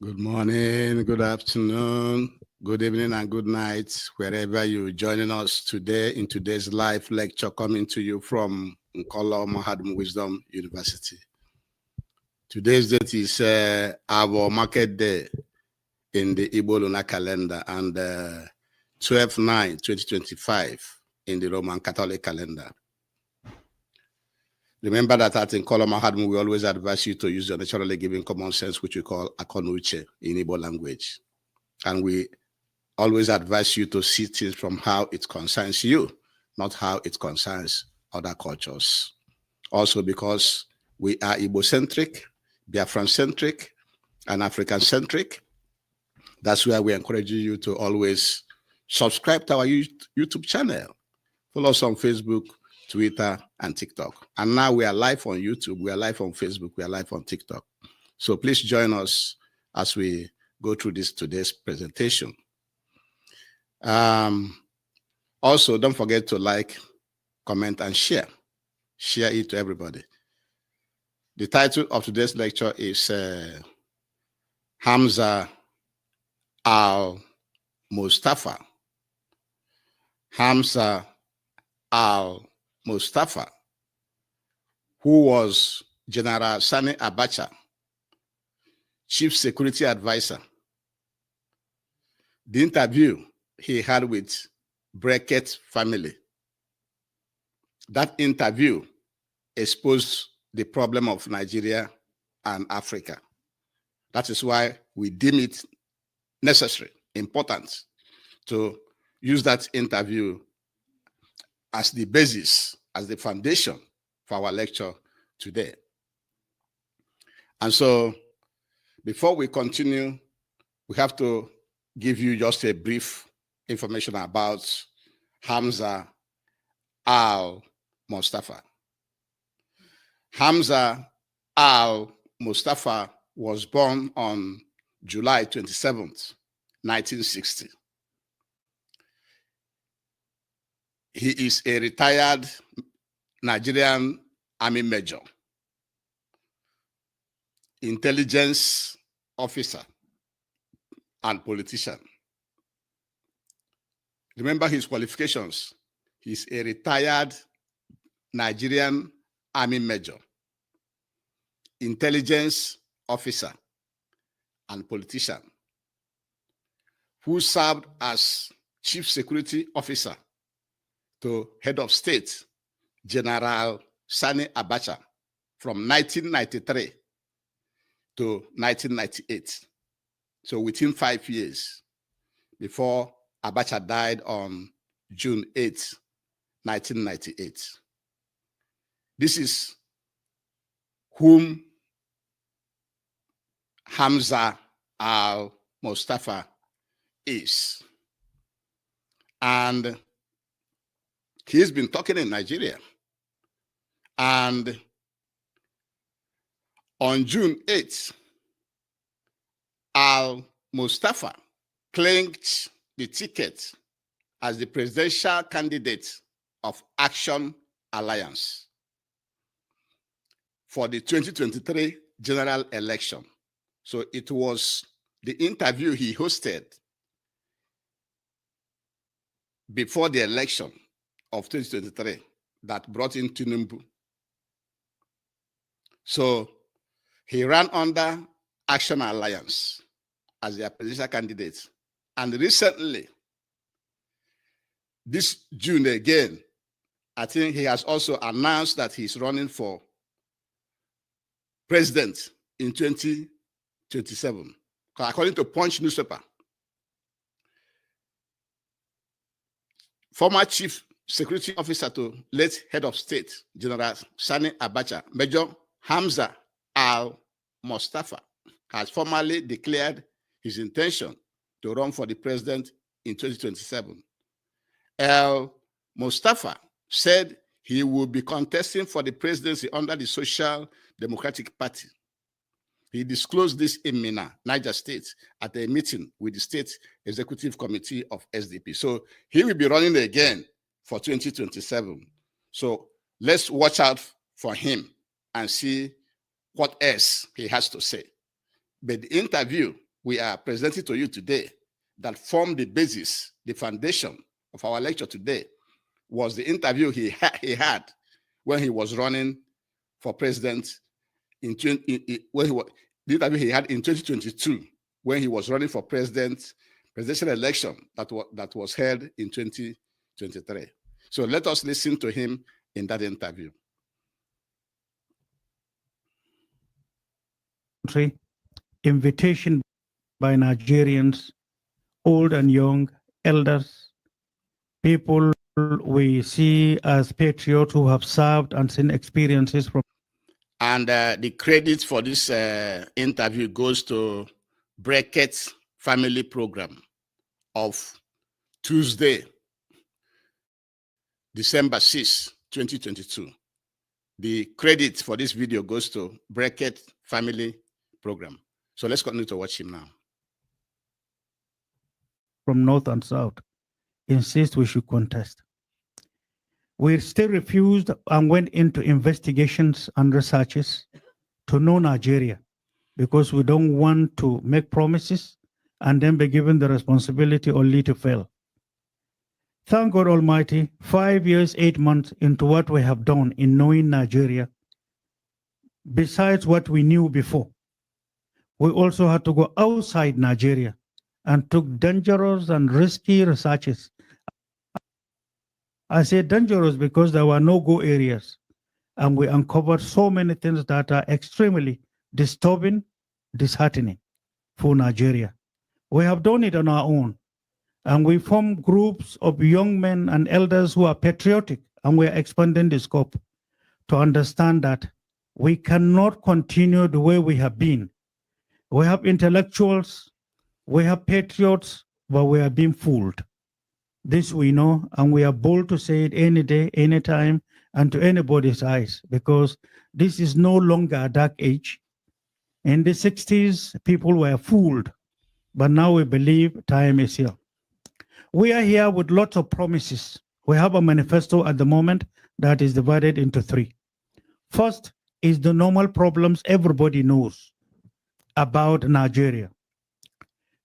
Good morning, good afternoon, good evening, and good night, wherever you're joining us today in today's live lecture coming to you from Nkolo Mahadum Wisdom University. Today's date is our market day in the Igbo lunar calendar and 12/9/2025 in the Roman Catholic calendar. Remember that at Nkolo Mahadum, we always advise you to use your naturally given common sense, which we call akonuche in Igbo language. And we always advise you to see things from how it concerns you, not how it concerns other cultures. Also because we are Igbo-centric, Biafran-centric, and African-centric. That's why we encourage you to always subscribe to our YouTube channel. Follow us on Facebook, Twitter, and TikTok. And now we are live on YouTube, we are live on Facebook, we are live on TikTok. So please join us as we go through today's presentation. Also, don't forget to like, comment, and share. Share it to everybody. The title of today's lecture is Hamza al-Mustapha. Hamza al-Mustapha, who was General Sani Abacha, Chief Security Advisor. The interview he had with Brackett family. That interview exposed the problem of Nigeria and Africa. That is why we deem it necessary, important to use that interview as the basis, as the foundation for our lecture today. And so, before we continue, we have to give you just a brief information about Hamza al-Mustapha. Hamza al-Mustapha was born on July 27th, 1960. He is a retired Nigerian Army Major, intelligence officer, and politician. Remember his qualifications. He's a retired Nigerian Army Major, intelligence officer, and politician, who served as Chief Security Officer to Head of State, General Sani Abacha, from 1993 to 1998. So within 5 years, before Abacha died on June 8, 1998. This is whom Hamza al-Mustapha is. And he's been talking in Nigeria. And on June 8th, al-Mustapha claimed the ticket as the presidential candidate of Action Alliance for the 2023 general election. So it was the interview he hosted before the election of 2023 that brought in Tinubu. So he ran under Action Alliance as their presidential candidate. And recently, this June again, I think he has also announced that he's running for president in 2027. According to Punch newspaper, former Chief Security Officer to late Head of State, General Sani Abacha, Major Hamza al-Mustapha, has formally declared his intention to run for the president in 2027. Al-Mustapha said he will be contesting for the presidency under the Social Democratic Party. He disclosed this in Minna, Niger State, at a meeting with the State Executive Committee of SDP. So he will be running again for 2027. So let's watch out for him and see what else he has to say. But the interview we are presenting to you today that formed the basis, the foundation of our lecture today was the interview he had when he was running for president the interview he had in 2022 when he was running for presidential election that was held in 2023. So let us listen to him in that interview. Invitation by Nigerians, old and young, elders, people we see as patriots who have served and seen experiences from. And the credit for this interview goes to Brackett's Family Program of Tuesday, December 6, 2022. The credit for this video goes to Brackett Family Program. So let's continue to watch him now. From North and South insist we should contest. We still refused and went into investigations and researches to know Nigeria because we don't want to make promises and then be given the responsibility only to fail. Thank God Almighty, 5 years, 8 months into what we have done in knowing Nigeria, besides what we knew before, we also had to go outside Nigeria and took dangerous and risky researches. I say dangerous because there were no-go areas, and we uncovered so many things that are extremely disturbing, disheartening for Nigeria. We have done it on our own, and we form groups of young men and elders who are patriotic, and we are expanding the scope to understand that we cannot continue the way we have been. We have intellectuals, we have patriots, but we are being fooled. This we know, and we are bold to say it any day, anytime, and to anybody's eyes, because this is no longer a dark age. In the 60s, people were fooled, but now we believe time is here. We are here with lots of promises. We have a manifesto at the moment that is divided into 3. First is the normal problems everybody knows about Nigeria.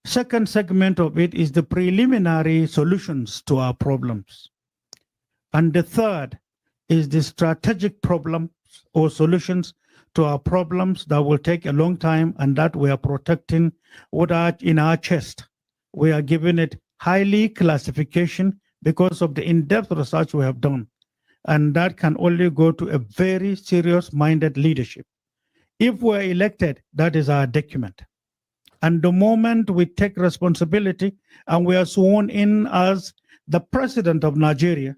Second segment of it is the preliminary solutions to our problems. And the third is the strategic problems or solutions to our problems that will take a long time and that we are protecting in our chest. We are giving it highly classification because of the in-depth research we have done. And that can only go to a very serious-minded leadership. If we're elected, that is our document. And the moment we take responsibility and we are sworn in as the president of Nigeria,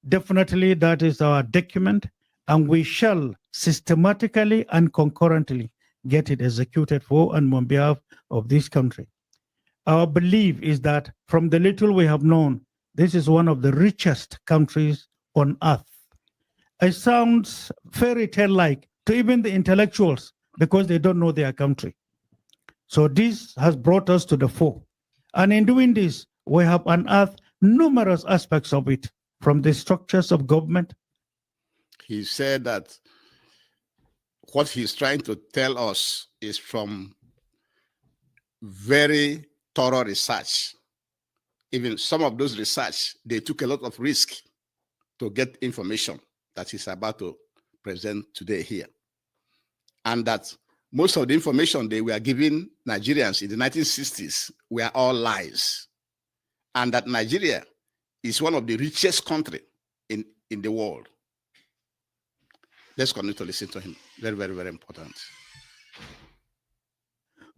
definitely that is our document, and we shall systematically and concurrently get it executed for and on behalf of this country. Our belief is that from the little we have known, this is one of the richest countries on earth. It sounds fairy tale-like to even the intellectuals because they don't know their country. So this has brought us to the fore. And in doing this, we have unearthed numerous aspects of it, from the structures of government. He said that what he's trying to tell us is from very thorough research. Even some of those research, they took a lot of risk to get information that he's about to present today here. And that most of the information they were giving Nigerians in the 1960s were all lies. And that Nigeria is one of the richest countries in the world. Let's continue to listen to him. Very, very, very important.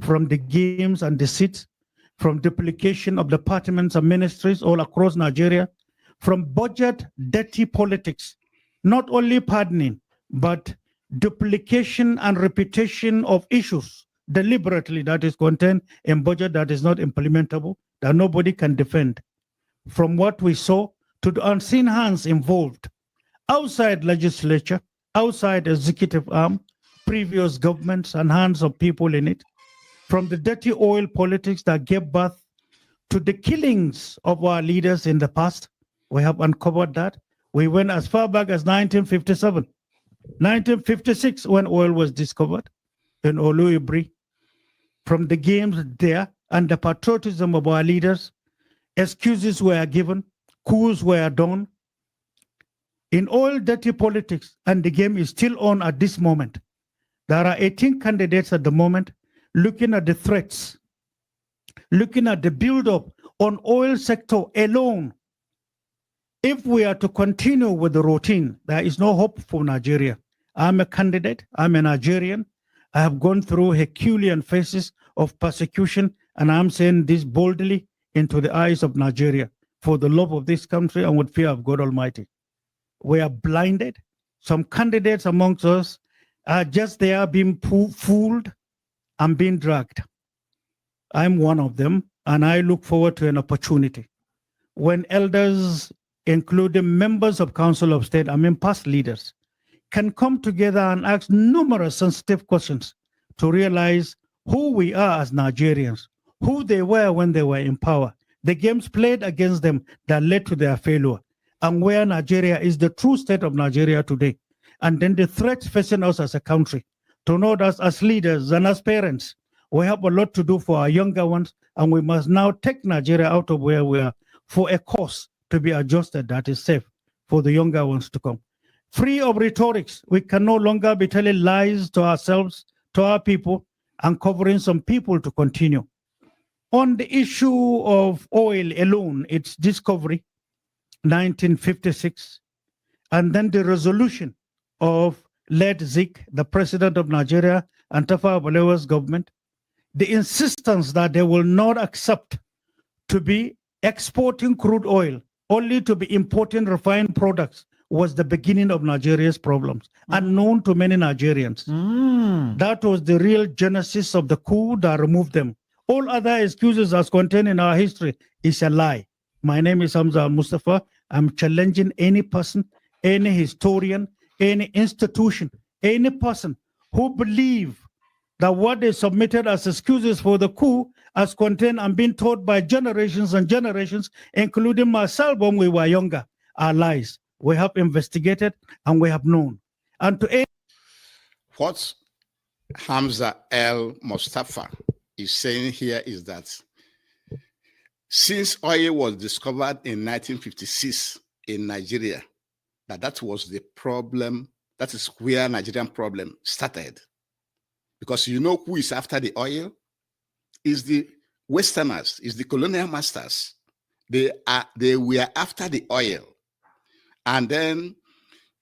From the games and deceits, from duplication of departments and ministries all across Nigeria, from budget dirty politics, not only pardoning, but duplication and repetition of issues deliberately that is contained in budget that is not implementable, that nobody can defend. From what we saw to the unseen hands involved outside legislature, outside executive arm, previous governments and hands of people in it, from the dirty oil politics that gave birth to the killings of our leaders in the past. We have uncovered that. We went as far back as 1957. 1956, when oil was discovered in Oluibri. from the games there and the patriotism of our leaders. Excuses were given, coups were done. In all dirty politics, and the game is still on at this moment. There are 18 candidates at the moment looking at the threats, looking at the build-up on oil sector alone. If we are to continue with the routine, there is no hope for Nigeria. I'm a candidate, I'm a Nigerian. I have gone through Herculean phases of persecution, and I'm saying this boldly into the eyes of Nigeria for the love of this country and with fear of God Almighty. We are blinded. Some candidates amongst us are just there being fooled and being dragged. I'm one of them, and I look forward to an opportunity when elders, including members of Council of State, past leaders, can come together and ask numerous sensitive questions to realize who we are as Nigerians, who they were when they were in power, the games played against them that led to their failure, and where Nigeria is the true state of Nigeria today. And then the threats facing us as a country, to know that as leaders and as parents, we have a lot to do for our younger ones, and we must now take Nigeria out of where we are for a course to be adjusted that is safe for the younger ones to come. Free of rhetorics, we can no longer be telling lies to ourselves, to our people, and covering some people to continue. On the issue of oil alone, its discovery, 1956, and then the resolution of led Zik, the president of Nigeria, and Tafawa Balewa's government, the insistence that they will not accept to be exporting crude oil, only to be importing refined products, was the beginning of Nigeria's problems, unknown to many Nigerians. That was the real genesis of the coup that removed them. All other excuses as contained in our history is a lie. My name is Hamza al-Mustapha. I'm challenging any person, any historian, any institution, any person who believe that what they submitted as excuses for the coup, as contained and being taught by generations and generations, including myself when we were younger, are lies. We have investigated and we have known. And to what Hamza al-Mustapha is saying here is that since oil was discovered in 1956 in Nigeria, that was the problem, that is where Nigerian problem started. Because you know who is after the oil? Is the Westerners, is the colonial masters. They were after the oil. And then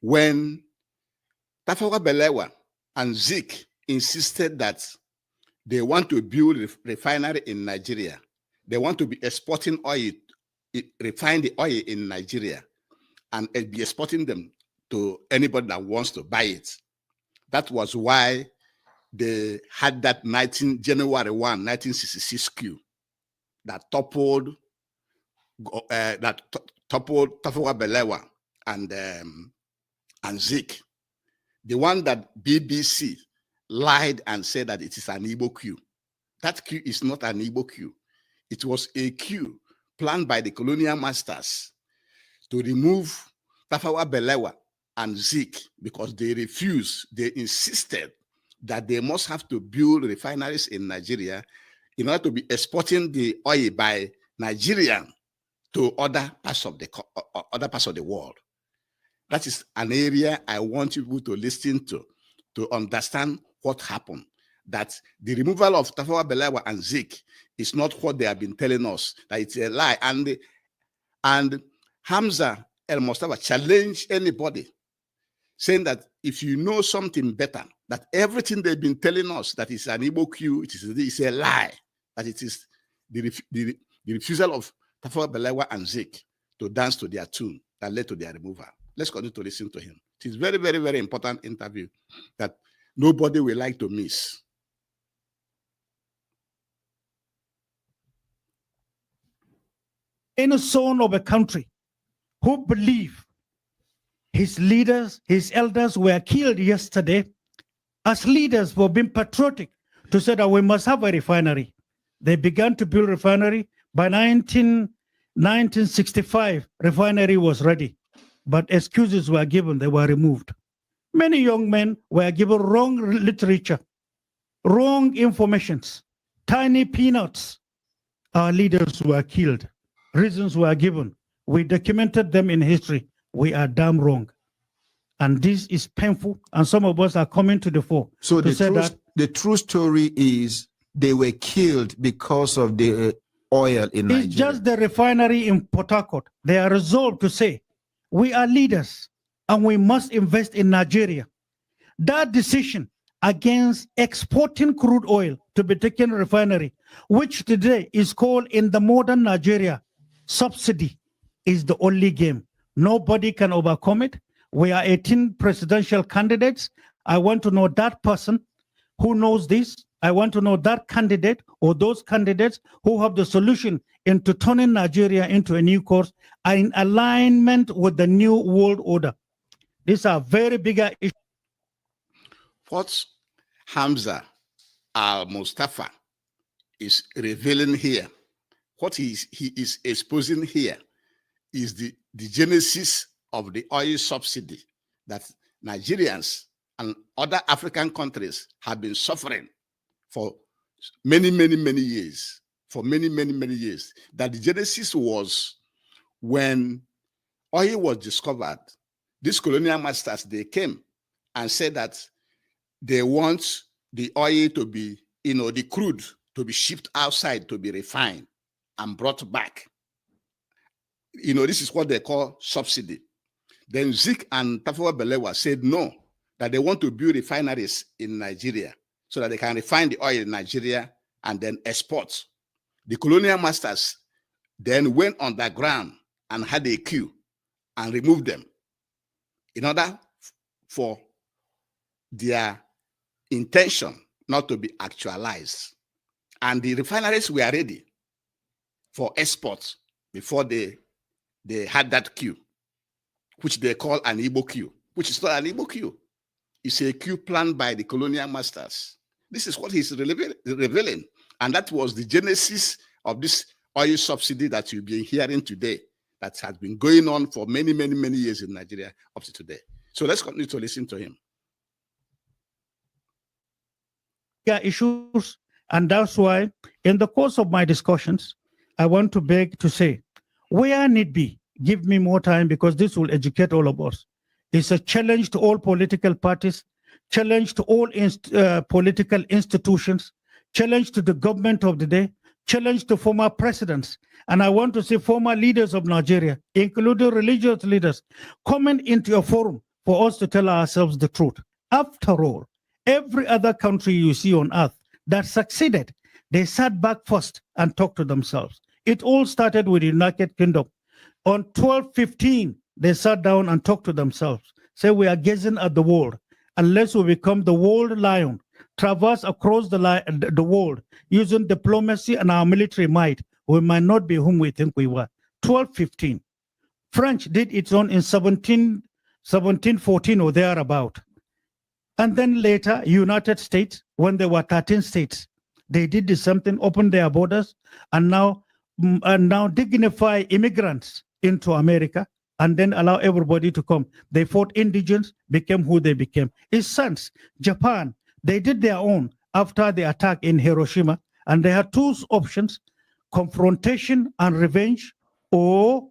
when Tafawa Balewa and Zik insisted that they want to build a refinery in Nigeria, they want to be exporting oil, refine the oil in Nigeria, and be exporting them to anybody that wants to buy it. That was why they had that January 1, 1966 coup that toppled Tafawa Balewa and Zik. The one that BBC lied and said that it is an Igbo coup. That coup is not an Igbo coup. It was a coup planned by the colonial masters to remove Tafawa Balewa and Zik because they refused. They insisted that they must have to build refineries in Nigeria in order to be exporting the oil by Nigerian to other parts of the world. That is an area I want people to listen to understand what happened. That the removal of Tafawa Balewa and Zik is not what they have been telling us, that it's a lie. And Hamza al-Mustapha challenged anybody, saying that if you know something better, that everything they've been telling us that it's an Igbo coup, it's a lie, that it is the refusal of Tafawa Balewa and Zik to dance to their tune that led to their removal. Let's continue to listen to him. It is very, very, very important interview that nobody will like to miss. In a zone of a country who believe his leaders, his elders were killed yesterday as leaders for being patriotic to say that we must have a refinery. They began to build refinery. By 1965, refinery was ready, but excuses were given, they were removed. Many young men were given wrong literature, wrong informations, Tiny peanuts. Our leaders were killed. Reasons were given. We documented them in history. We are damn wrong. And this is painful. And some of us are coming to the fore. So to say that the true story is they were killed because of the oil in Nigeria. it's just the refinery in Port Harcourt. They are resolved to say, we are leaders and we must invest in Nigeria. That decision against exporting crude oil to be taken refinery, which today is called in the modern Nigeria subsidy, is the only game. Nobody can overcome it. We are 18 presidential candidates. I want to know that person who knows this. I want to know that candidate or those candidates who have the solution into turning Nigeria into a new course in alignment with the new world order. These are very bigger issues. What Hamza al-Mustapha is revealing here, what he is exposing here is the genesis of the oil subsidy that Nigerians and other African countries have been suffering for many years. For many years. That the genesis was when oil was discovered. These colonial masters, they came and said that they want the oil to be, the crude to be shipped outside to be refined and brought back. This is what they call subsidy. Then Zik and Tafawa Balewa said no, that they want to build refineries in Nigeria so that they can refine the oil in Nigeria and then export. The colonial masters then went underground and had a queue and removed them in order for their intention not to be actualized. And the refineries were ready for export before they had that queue, which they call an Igbo queue, which is not an Igbo queue. It's a queue planned by the colonial masters. This is what he's revealing. And that was the genesis of this oil subsidy that you've been hearing today, that has been going on for many years in Nigeria up to today. So let's continue to listen to him. Issues, and that's why in the course of my discussions, I want to beg to say, where need be, give me more time because this will educate all of us. It's a challenge to all political parties, challenge to all political institutions, challenge to the government of the day, challenge to former presidents. And I want to say former leaders of Nigeria, including religious leaders, coming into a forum for us to tell ourselves the truth. After all, every other country you see on earth that succeeded, they sat back first and talked to themselves. It all started with the United Kingdom. On 1215, they sat down and talked to themselves. Say, we are gazing at the world. Unless we become the world lion, traverse across the world using diplomacy and our military might, we might not be whom we think we were. 1215. French did its own in 1714 or thereabout. And then later, United States, when there were 13 states, they did the same thing, opened their borders, and now dignify immigrants into America, and then allow everybody to come. They fought indigents, became who they became. It's sense. Japan, they did their own after the attack in Hiroshima, and they had two options: confrontation and revenge, or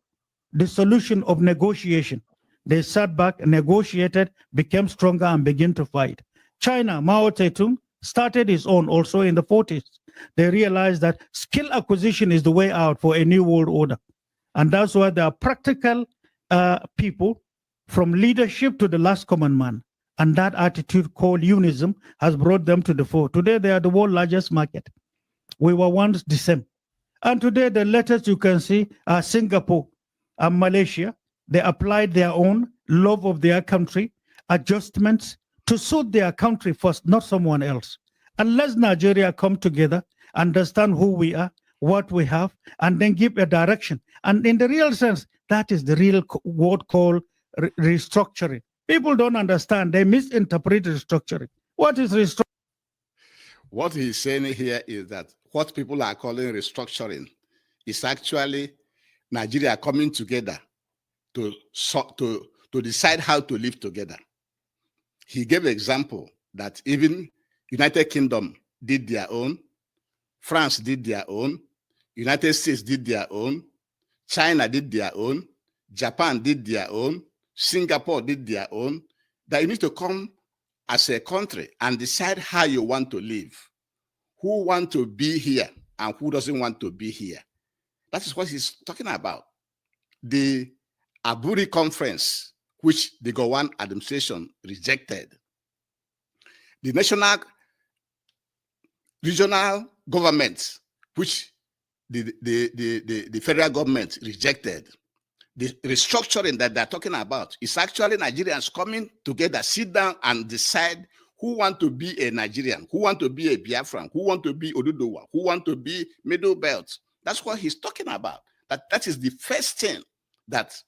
the solution of negotiation. They sat back, negotiated, became stronger, and began to fight. China, Mao Zedong, started his own also in the 40s. They realized that skill acquisition is the way out for a new world order. And that's why there are practical people, from leadership to the last common man. And that attitude called unism has brought them to the fore. Today, they are the world's largest market. We were once the same. And today, the latest you can see are Singapore and Malaysia. They applied their own love of their country, adjustments to suit their country first, not someone else. Unless Nigeria come together, understand who we are, what we have, and then give a direction. And in the real sense, that is the real word called restructuring. People don't understand. They misinterpret restructuring. What is restructuring? What he's saying here is that what people are calling restructuring is actually Nigeria coming together to decide how to live together. He gave an example that even United Kingdom did their own, France did their own. United States did their own. China did their own. Japan did their own. Singapore did their own. That you need to come as a country and decide how you want to live. Who want to be here and who doesn't want to be here. That is what he's talking about. The Aburi Conference, which the Gowon administration rejected. The national, regional governments, which the federal government rejected. The restructuring that they're talking about is actually Nigerians coming together, sit down and decide who want to be a Nigerian, who want to be a Biafran, who want to be Oduduwa, who want to be Middle Belt. That's what he's talking about. That is the first thing that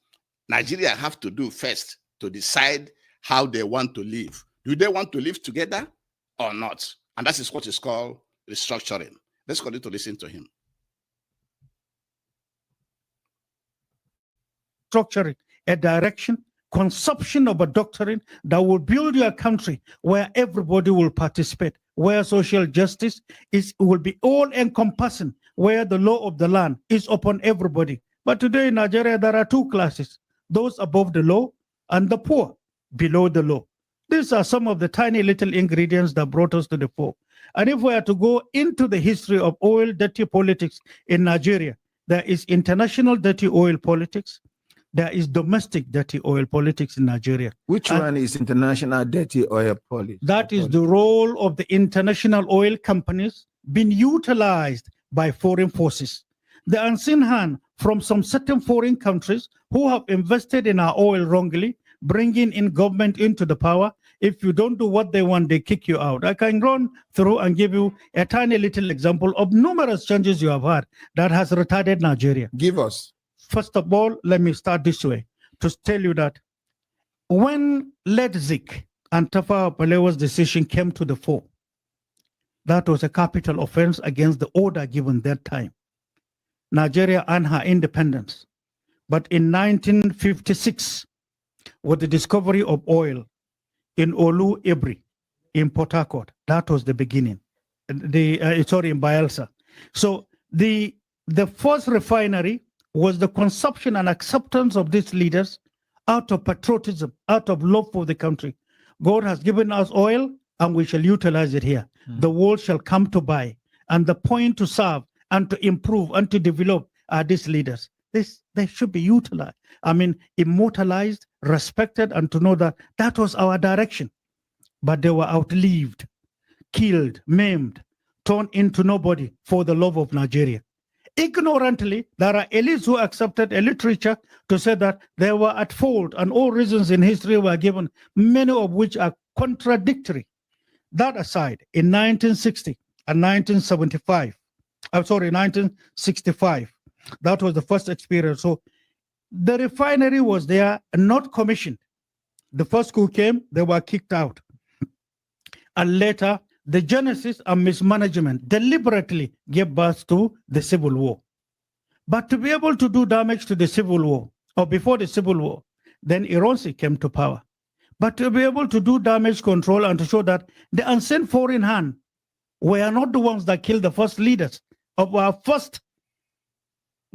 Nigeria have to do first to decide how they want to live. Do they want to live together or not? And that is what is called restructuring. Let's continue to listen to him. Structuring a direction, consumption of a doctrine that will build your country where everybody will participate, where social justice will be all encompassing, where the law of the land is upon everybody. But today in Nigeria, there are two classes, those above the law and the poor below the law. These are some of the tiny little ingredients that brought us to the fore. And if we are to go into the history of oil dirty politics in Nigeria, there is international dirty oil politics. There is domestic dirty oil politics in Nigeria. Which one is international dirty oil politics? That is the role of the international oil companies being utilized by foreign forces. The unseen hand from some certain foreign countries who have invested in our oil wrongly, bringing in government into the power. If you don't do what they want, they kick you out. I can run through and give you a tiny little example of numerous changes you have had that has retarded Nigeria. Give us. First of all, let me start this way to tell you that when Ledzik and Tafawa Balewa's decision came to the fore, that was a capital offense against the order given that time. Nigeria earned her independence. But in 1956, with the discovery of oil in Olu Ebri, in Port Harcourt, that was the beginning. In Bayelsa. So the first refinery was the consumption and acceptance of these leaders out of patriotism, out of love for the country. God has given us oil and we shall utilize it here. The world shall come to buy. And the point to serve and to improve and to develop are these leaders. They should be utilized. I mean, immortalized, respected, and to know that that was our direction. But they were outlived, killed, maimed, turned into nobody for the love of Nigeria. Ignorantly, there are elites who accepted a literature to say that they were at fault and all reasons in history were given, many of which are contradictory. That aside, in 1960 and 1965, that was the first experience. So the refinery was there, not commissioned. The first coup came, they were kicked out. And later, the genesis and mismanagement deliberately gave birth to the Civil War. But to be able to do damage to the Civil War, or before the Civil War, then Ironsi came to power. But to be able to do damage control and to show that the unseen foreign hand were not the ones that killed the first leaders of our first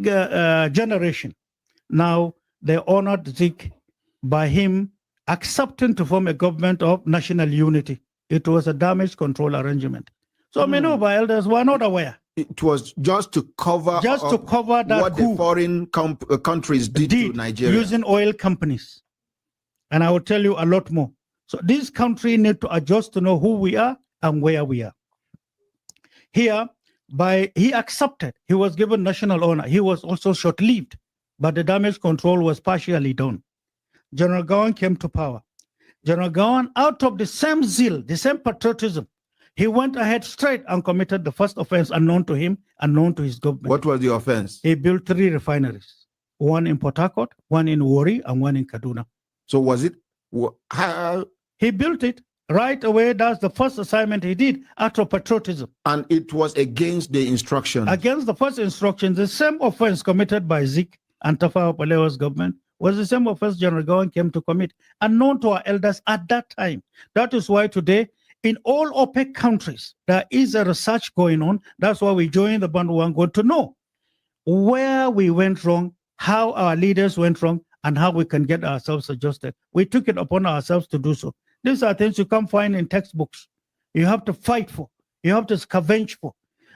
generation. Now they honored Zik by him accepting to form a government of national unity. It was a damage control arrangement. So many of our elders were not aware. It was just to cover that what coup the foreign countries did to Nigeria. Using oil companies. And I will tell you a lot more. So this country need to adjust to know who we are and where we are. Here, he accepted, he was given national honor. He was also short-lived, but the damage control was partially done. General Gowon came to power. General Gowon, out of the same zeal, the same patriotism, he went ahead straight and committed the first offense unknown to him and known to his government. What was the offense? He built 3 refineries, one in Port Harcourt, one in Warri, and one in Kaduna. So was it? How? He built it right away. That's the first assignment he did out of patriotism. And it was against the instruction. Against the first instruction, the same offense committed by Zik and Tafawa Balewa's government was the same offense General Gowon came to commit, unknown to our elders at that time. That is why today, In all OPEC countries, there is a research going on. That's why we joined the bandwagon, going to know where we went wrong, how our leaders went wrong, and how we can get ourselves adjusted. We took it upon ourselves to do so. These are things you can't find in textbooks. You have to fight for, you have to scavenge for,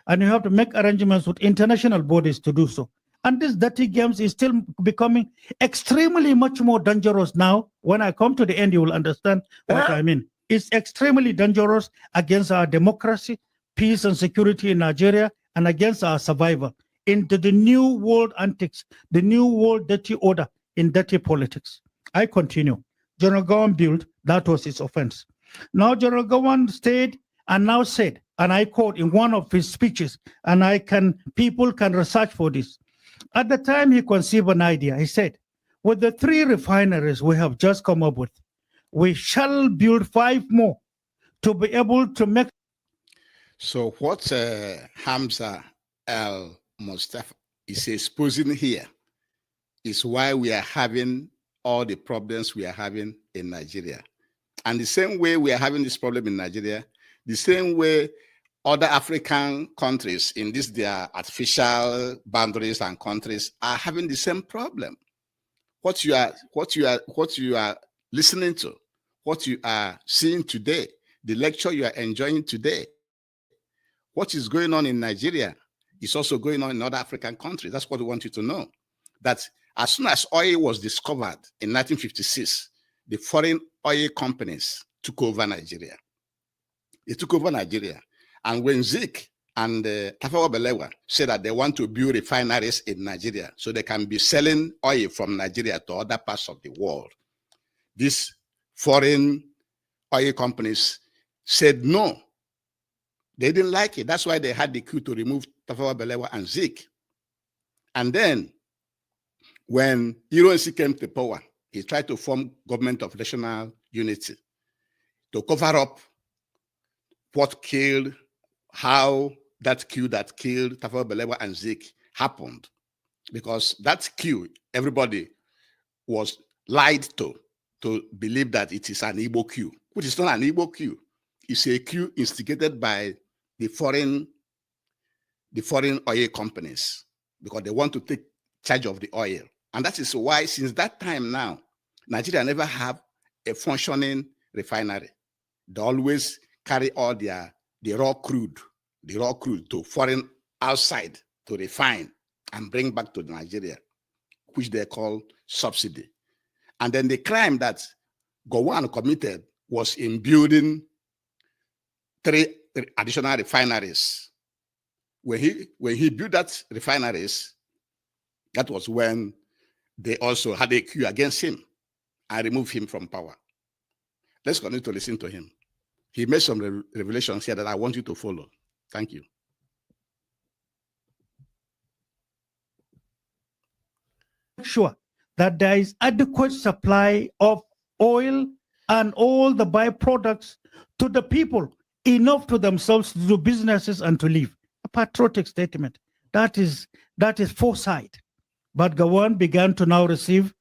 and you have to make arrangements with international bodies to do so. And this dirty games is still becoming extremely much more dangerous now. When I come to the end, you will understand what I mean. It's extremely dangerous against our democracy, peace and security in Nigeria, and against our survival into the new world antics, the new world dirty order in dirty politics. I continue. General Gawan built, that was his offense. Now General Gawan stayed and now said, and I quote in one of his speeches, and people can research for this. At the time he conceived an idea, he said, with the 3 refineries we have just come up with, we shall build 5 more to be able to make. So what Hamza al-Mustapha is exposing here is why we are having all the problems we are having in Nigeria. And the same way we are having this problem in Nigeria, the same way other African countries in this their artificial boundaries and countries are having the same problem. What you are listening to, what you are seeing today, the lecture you are enjoying today, what is going on in Nigeria is also going on in other African countries. That's what we want you to know. That as soon as oil was discovered in 1956, the foreign oil companies took over Nigeria. They took over Nigeria. And when Zik and Tafawa Balewa said that they want to build refineries in Nigeria so they can be selling oil from Nigeria to other parts of the world, these foreign oil companies said no. They didn't like it. That's why they had the coup to remove Tafawa Balewa and Zik. And then when UNC came to power, he tried to form government of national unity to cover up what killed, how that coup that killed Tafawa Balewa and Zik happened. Because that coup, everybody was lied to believe that it is an Igbo coup, which is not an Igbo coup. It's a coup instigated by the foreign oil companies because they want to take charge of the oil. And that is why since that time now, Nigeria never have a functioning refinery. They always carry all the raw crude to foreign outside to refine and bring back to Nigeria, which they call subsidy. And then the crime that Gowon committed was in building 3 additional refineries. When he built that refineries, that was when they also had a coup against him and removed him from power. Let's continue to listen to him. He made some revelations here that I want you to follow. Thank you. Sure that there is adequate supply of oil and all the byproducts to the people, enough to themselves to do businesses and to live. A patriotic statement. That is foresight. But Gowon began to now receive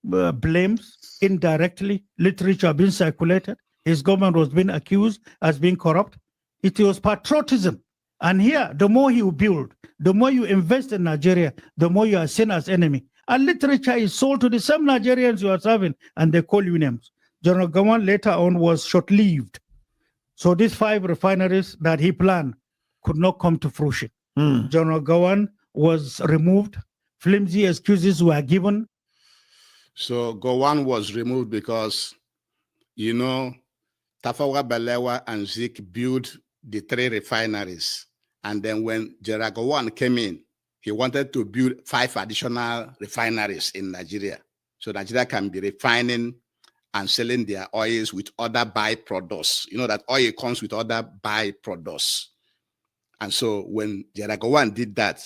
blames indirectly. Literature being circulated. His government was being accused as being corrupt. It was patriotism. And here, the more you build, the more you invest in Nigeria, the more you are seen as enemy. And literature is sold to the same Nigerians you are serving, and they call you names. General Gowon later on was short-lived. So these 5 refineries that he planned could not come to fruition. General Gowon was removed. Flimsy excuses were given. So Gowon was removed because, Tafawa Balewa and Zik built the 3 refineries. And then when General Gowon came in, he wanted to build 5 additional refineries in Nigeria. So Nigeria can be refining and selling their oils with other byproducts. You know that oil comes with other byproducts. And so when General Gowon did that,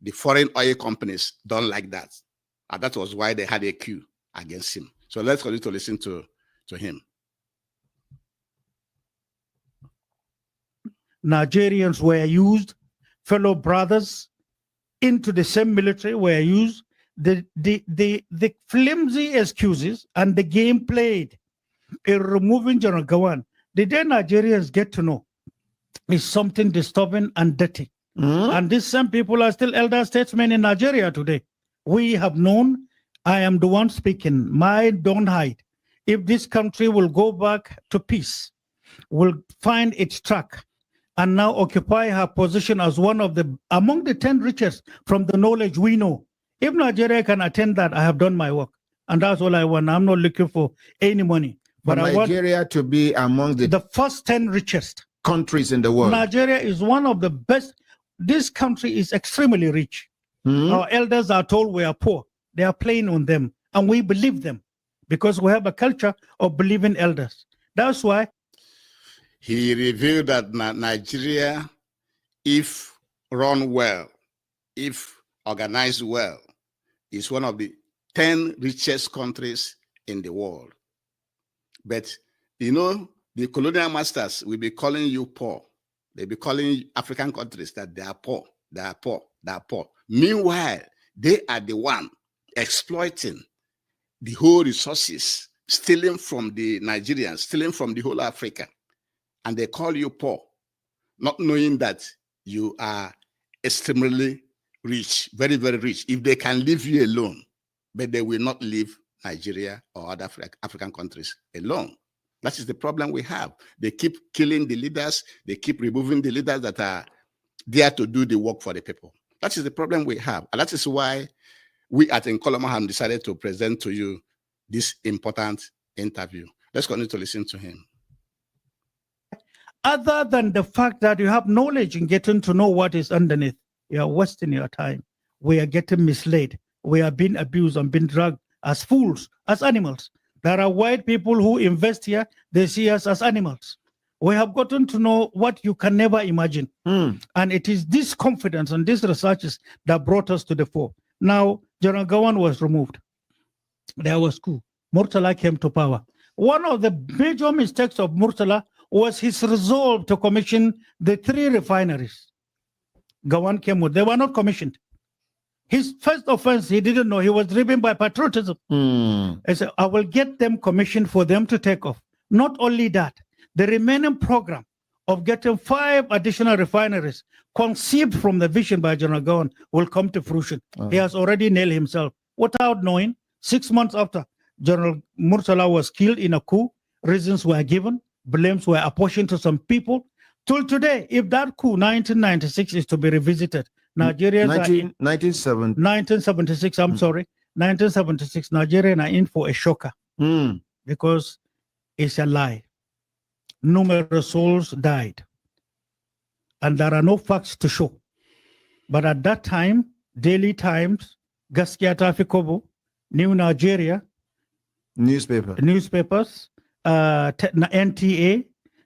the foreign oil companies don't like that. And that was why they had a coup against him. So let's continue to listen to him. Nigerians were used, fellow brothers into the same military were used. The flimsy excuses and the game played in removing General Gowon The day Nigerians get to know is something disturbing and dirty. And these same people are still elder statesmen in Nigeria today. We have known, I am the one speaking, don't hide. If this country will go back to peace, will find its track, and now occupy her position as one of among the 10 richest from the knowledge we know. If Nigeria can attain that, I have done my work. And that's all I want. I'm not looking for any money. But I want Nigeria to be among the first 10 richest countries in the world. Nigeria is one of the best. This country is extremely rich. Our elders are told we are poor. They are playing on them. And we believe them because we have a culture of believing elders. That's why he revealed that Nigeria, if run well, if organized well, is one of the 10 richest countries in the world. But, you know, the colonial masters will be calling you poor. They'll be calling African countries that they are poor, they are poor, they are poor. Meanwhile, they are the one exploiting the whole resources, stealing from the Nigerians, stealing from the whole Africa. And they call you poor, not knowing that you are extremely rich, very, very rich. If they can leave you alone, but they will not leave Nigeria or other African countries alone. That is the problem we have. They keep killing the leaders. They keep removing the leaders that are there to do the work for the people. That is the problem we have. And that is why we at Nkoloma have decided to present to you this important interview. Let's continue to listen to him. Other than the fact that you have knowledge in getting to know what is underneath, you are wasting your time. We are getting misled. We are being abused and being dragged as fools, as animals. There are white people who invest here. They see us as animals. We have gotten to know what you can never imagine. And it is this confidence and these researches that brought us to the fore. Now, General Gawan was removed. There was coup. Murtala came to power. One of the major mistakes of Murtala was his resolve to commission the 3 refineries. Gawan came with, they were not commissioned. His first offense, he didn't know, he was driven by patriotism. He said, I will get them commissioned for them to take off. Not only that, the remaining program of getting 5 additional refineries conceived from the vision by General Gawan will come to fruition. He has already nailed himself. Without knowing, 6 months after General Murtala was killed in a coup, reasons were given, blames were apportioned to some people. Till today, if that coup 1996 is to be revisited, Nigeria 1976, I'm sorry, 1976, Nigerians are in for a shocker because it's a lie. Numerous souls died, and there are no facts to show. But at that time, Daily Times, Gaskiya Tafi Kobo, New Nigeria, newspapers, NTA,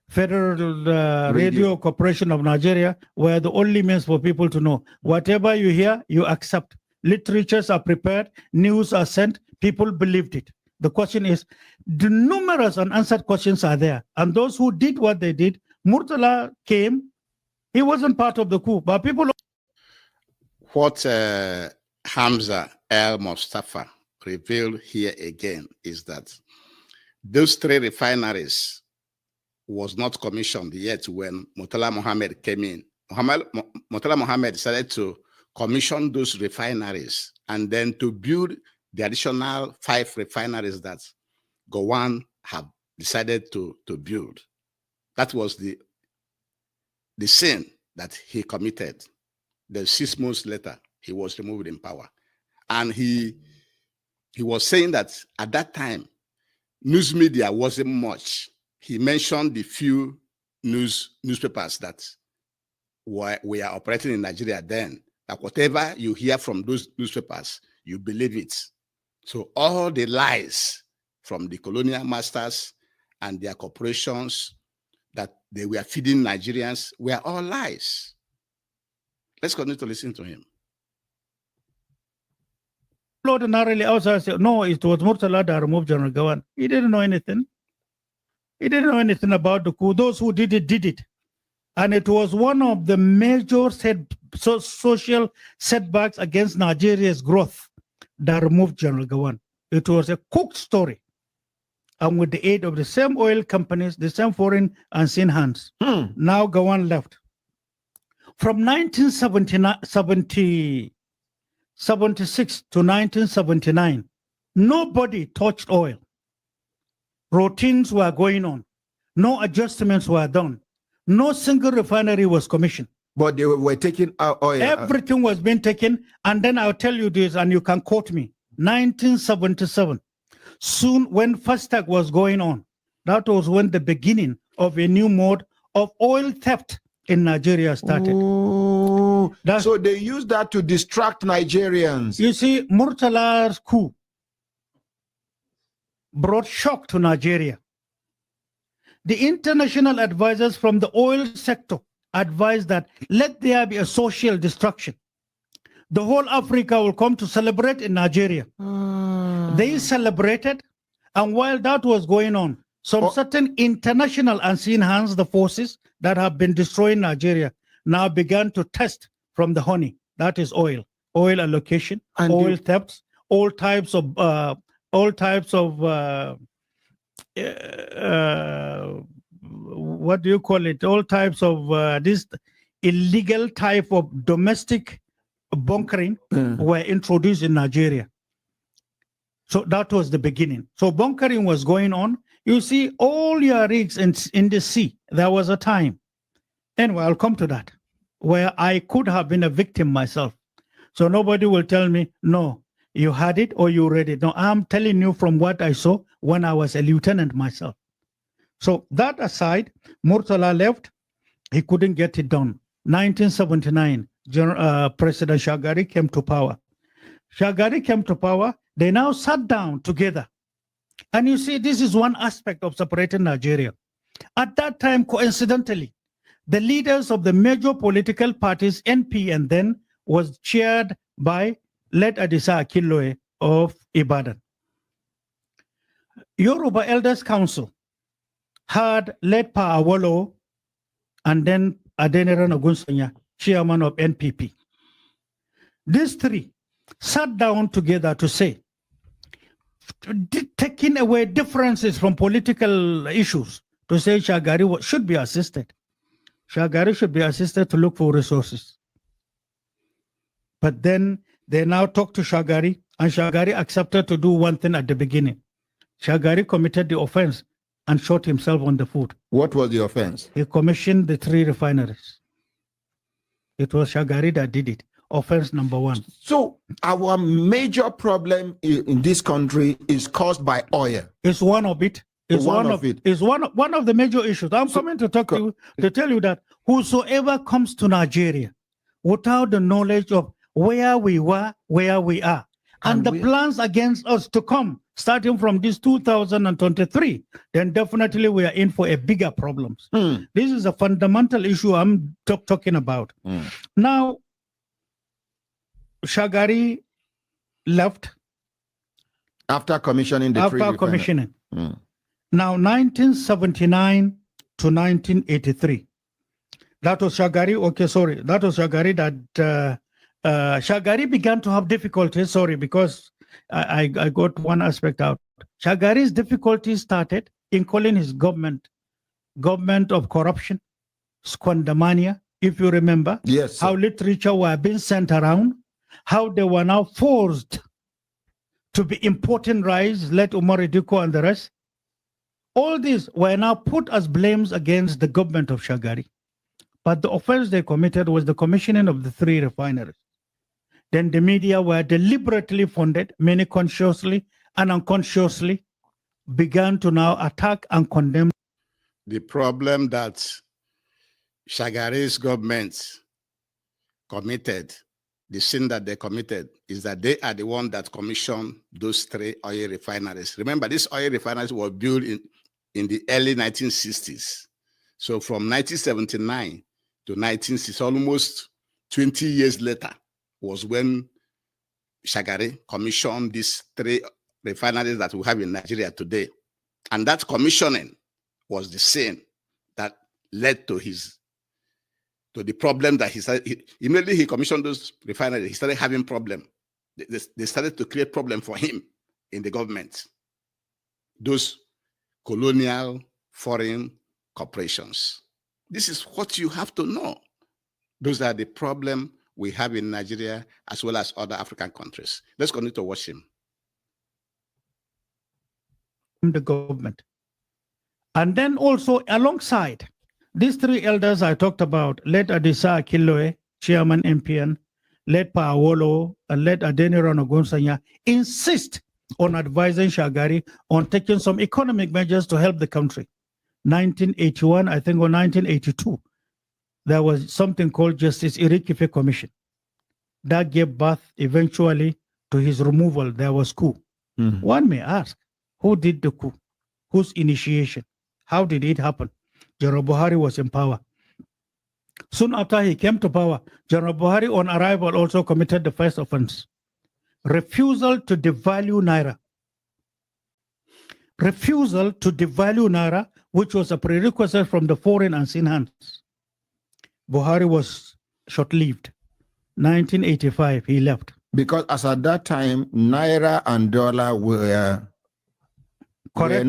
Federal Radio Corporation of Nigeria were the only means for people to know. Whatever you hear, you accept. Literatures are prepared, news are sent, people believed it. The question is, the numerous unanswered questions are there. And those who did what they did, Murtala came, he wasn't part of the coup, but people... What Hamza al-Mustapha revealed here again is that those 3 refineries was not commissioned yet when Murtala Mohammed came in. Murtala Mohammed decided to commission those refineries and then to build the additional 5 refineries that Gawan had decided to build. That was the sin that he committed. Then 6 months later, he was removed in power. And he was saying that at that time, news media wasn't much. He mentioned the few newspapers that we are operating in Nigeria then, that whatever you hear from those newspapers, you believe it. So all the lies from the colonial masters and their corporations that they were feeding Nigerians were all lies. Let's continue to listen to him. Ordinarily outside say, no, it was Murtala that removed General Gawan. He didn't know anything. He didn't know anything about the coup. Those who did it, did it. And it was one of the major social setbacks against Nigeria's growth that removed General Gawan. It was a cooked story. and with the aid of the same oil companies, the same foreign unseen hands. Now Gawan left. From 1976 to 1979, nobody touched oil. Routines were going on. No adjustments were done. No single refinery was commissioned. But they were taking our oil. Everything was being taken. And then I'll tell you this, and you can quote me. 1977, soon when FASTAG was going on, that was when the beginning of a new mode of oil theft in Nigeria started. So they used that to distract Nigerians. You see, Murtala's coup brought shock to Nigeria. The international advisors from the oil sector advised that let there be a social destruction. The whole Africa will come to celebrate in Nigeria. They celebrated, and while that was going on, some certain international unseen hands, the forces that have been destroying Nigeria, now began to test from the honey. That is oil allocation, and oil thefts, all types of what do you call it? All types of this illegal type of domestic bunkering were introduced in Nigeria. So that was the beginning. So bunkering was going on. You see, all your rigs in the sea, there was a time. Anyway, I'll come to that, where I could have been a victim myself. So nobody will tell me, no, you had it or you read it. No, I'm telling you from what I saw when I was a lieutenant myself. So that aside, Murtala left. He couldn't get it done. 1979, President Shagari came to power. Shagari came to power. They now sat down together. And you see, this is one aspect of separating Nigeria. At that time, coincidentally, the leaders of the major political parties, NP, and then was chaired by late Adisa Akinloye of Ibadan. Yoruba Elders Council had led Pa Awolowo and then Adenire Ogunsanya, chairman of NPP. These three sat down together to say, taking away differences from political issues, to say Shagari should be assisted. Shagari should be assisted to look for resources. But then they now talked to Shagari, and Shagari accepted to do one thing at the beginning. Shagari committed the offense and shot himself on the foot. What was the offense? He commissioned the 3 refineries. It was Shagari that did it. Offense number 1. So our major problem in this country is caused by oil. It's one of it. It's one of it. It's one of the major issues. I'm coming to talk to you to tell you that whosoever comes to Nigeria without the knowledge of where we were, where we are, and the plans against us to come, starting from this 2023, then definitely we are in for a bigger problems. This is a fundamental issue I'm talking about. Now, Shagari left after commissioning the Now, 1979 to 1983. That was Shagari. Okay, sorry. That was Shagari that Shagari began to have difficulties. Sorry, because I got one aspect out. Shagari's difficulties started in calling his government of corruption, squandermania, if you remember. Yes. How literature were being sent around, how they were now forced to be importing rice, let Umar Idiko and the rest. All these were now put as blames against the government of Shagari. But the offense they committed was the commissioning of the 3 refineries. Then the media were deliberately funded, many consciously and unconsciously, began to now attack and condemn. The problem that Shagari's government committed, the sin that they committed, is that they are the one that commissioned those 3 oil refineries. Remember, these oil refineries were built in the early 1960s. So from 1979 to 1960, almost 20 years later, was when Shagari commissioned these 3 refineries that we have in Nigeria today. And that commissioning was the sin that led to the problem that immediately he commissioned those refineries, he started having problem. They started to create problem for him in the government. Those colonial foreign corporations. This is what you have to know. Those are the problems we have in Nigeria as well as other African countries. Let's continue to watch him. The government. And then also alongside these three elders I talked about, led Adisa Akiloe, Chairman MPN, led Paolo, and led Adeniro Nogonsanya, insist on advising Shagari on taking some economic measures to help the country. 1981, I think, or 1982, there was something called Justice Irikife Commission. That gave birth eventually to his removal. There was coup. One may ask, who did the coup? Whose initiation? How did it happen? General Buhari was in power. Soon after he came to power, General Buhari on arrival also committed the first offense. Refusal to devalue Naira. Refusal to devalue Naira, which was a prerequisite from the foreign unseen hands. Buhari was short-lived. 1985, he left. Because as at that time, Naira and dollar were Correct.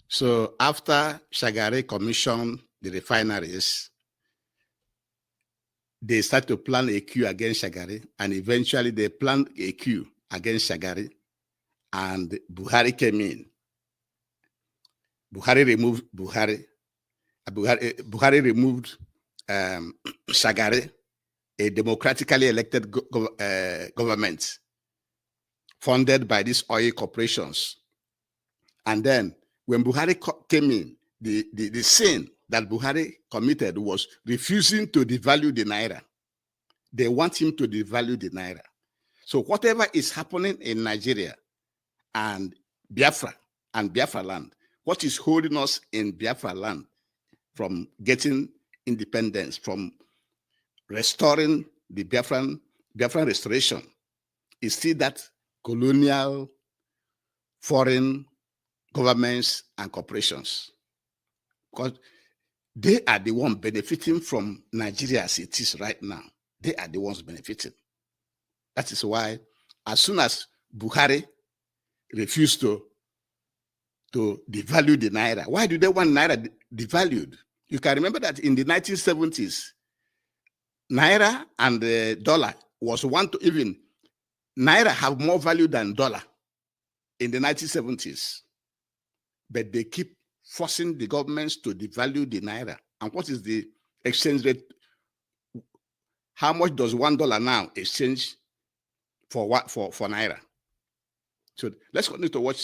So after Shagari commissioned the refineries, they started to plan a coup against Shagari, and eventually they planned a coup against Shagari, and Buhari came in. Buhari removed Shagari, a democratically elected government funded by these oil corporations. And then when Buhari came in, the sin that Buhari committed was refusing to devalue the Naira. They want him to devalue the Naira. So whatever is happening in Nigeria and Biafra land, what is holding us in Biafra land from getting independence, from restoring the Biafran restoration, is still that colonial foreign governments and corporations, because they are the ones benefiting from Nigeria as it is right now. They are the ones benefiting. That is why, as soon as Buhari refused to devalue the Naira, why do they want Naira devalued? You can remember that in the 1970s, Naira and the dollar was one to even. Naira have more value than dollar in the 1970s. But they keep forcing the governments to devalue the Naira. And what is the exchange rate? How much does $1 now exchange for what for Naira? So let's continue to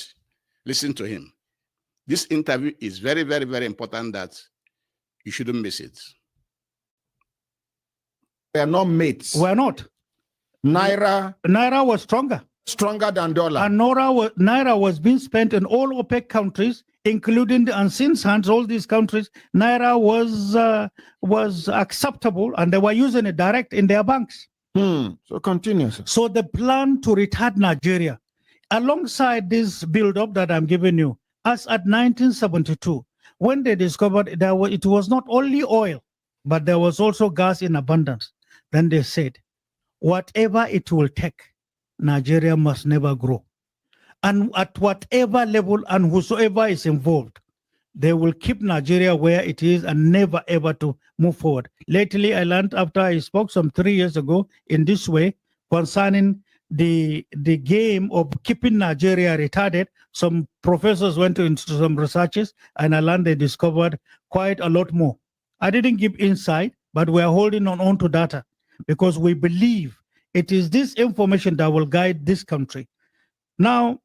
listen to him. This interview is very, very, very important that you shouldn't miss it. We are not mates. We're not. Naira was stronger than dollar. And Naira was being spent in all OPEC countries, including the unseen hands, all these countries. Naira was acceptable, and they were using it direct in their banks. So continue. Sir. So the plan to retard Nigeria, alongside this build-up that I'm giving you, as at 1972, when they discovered it was not only oil, but there was also gas in abundance, then they said, whatever it will take, Nigeria must never grow. And at whatever level and whosoever is involved, they will keep Nigeria where it is and never ever to move forward. Lately, I learned after I spoke some 3 years ago in this way concerning the game of keeping Nigeria retarded. Some professors went into some researches, and I learned they discovered quite a lot more. I didn't give insight, but we're holding on to data because we believe it is this information that will guide this country. Now,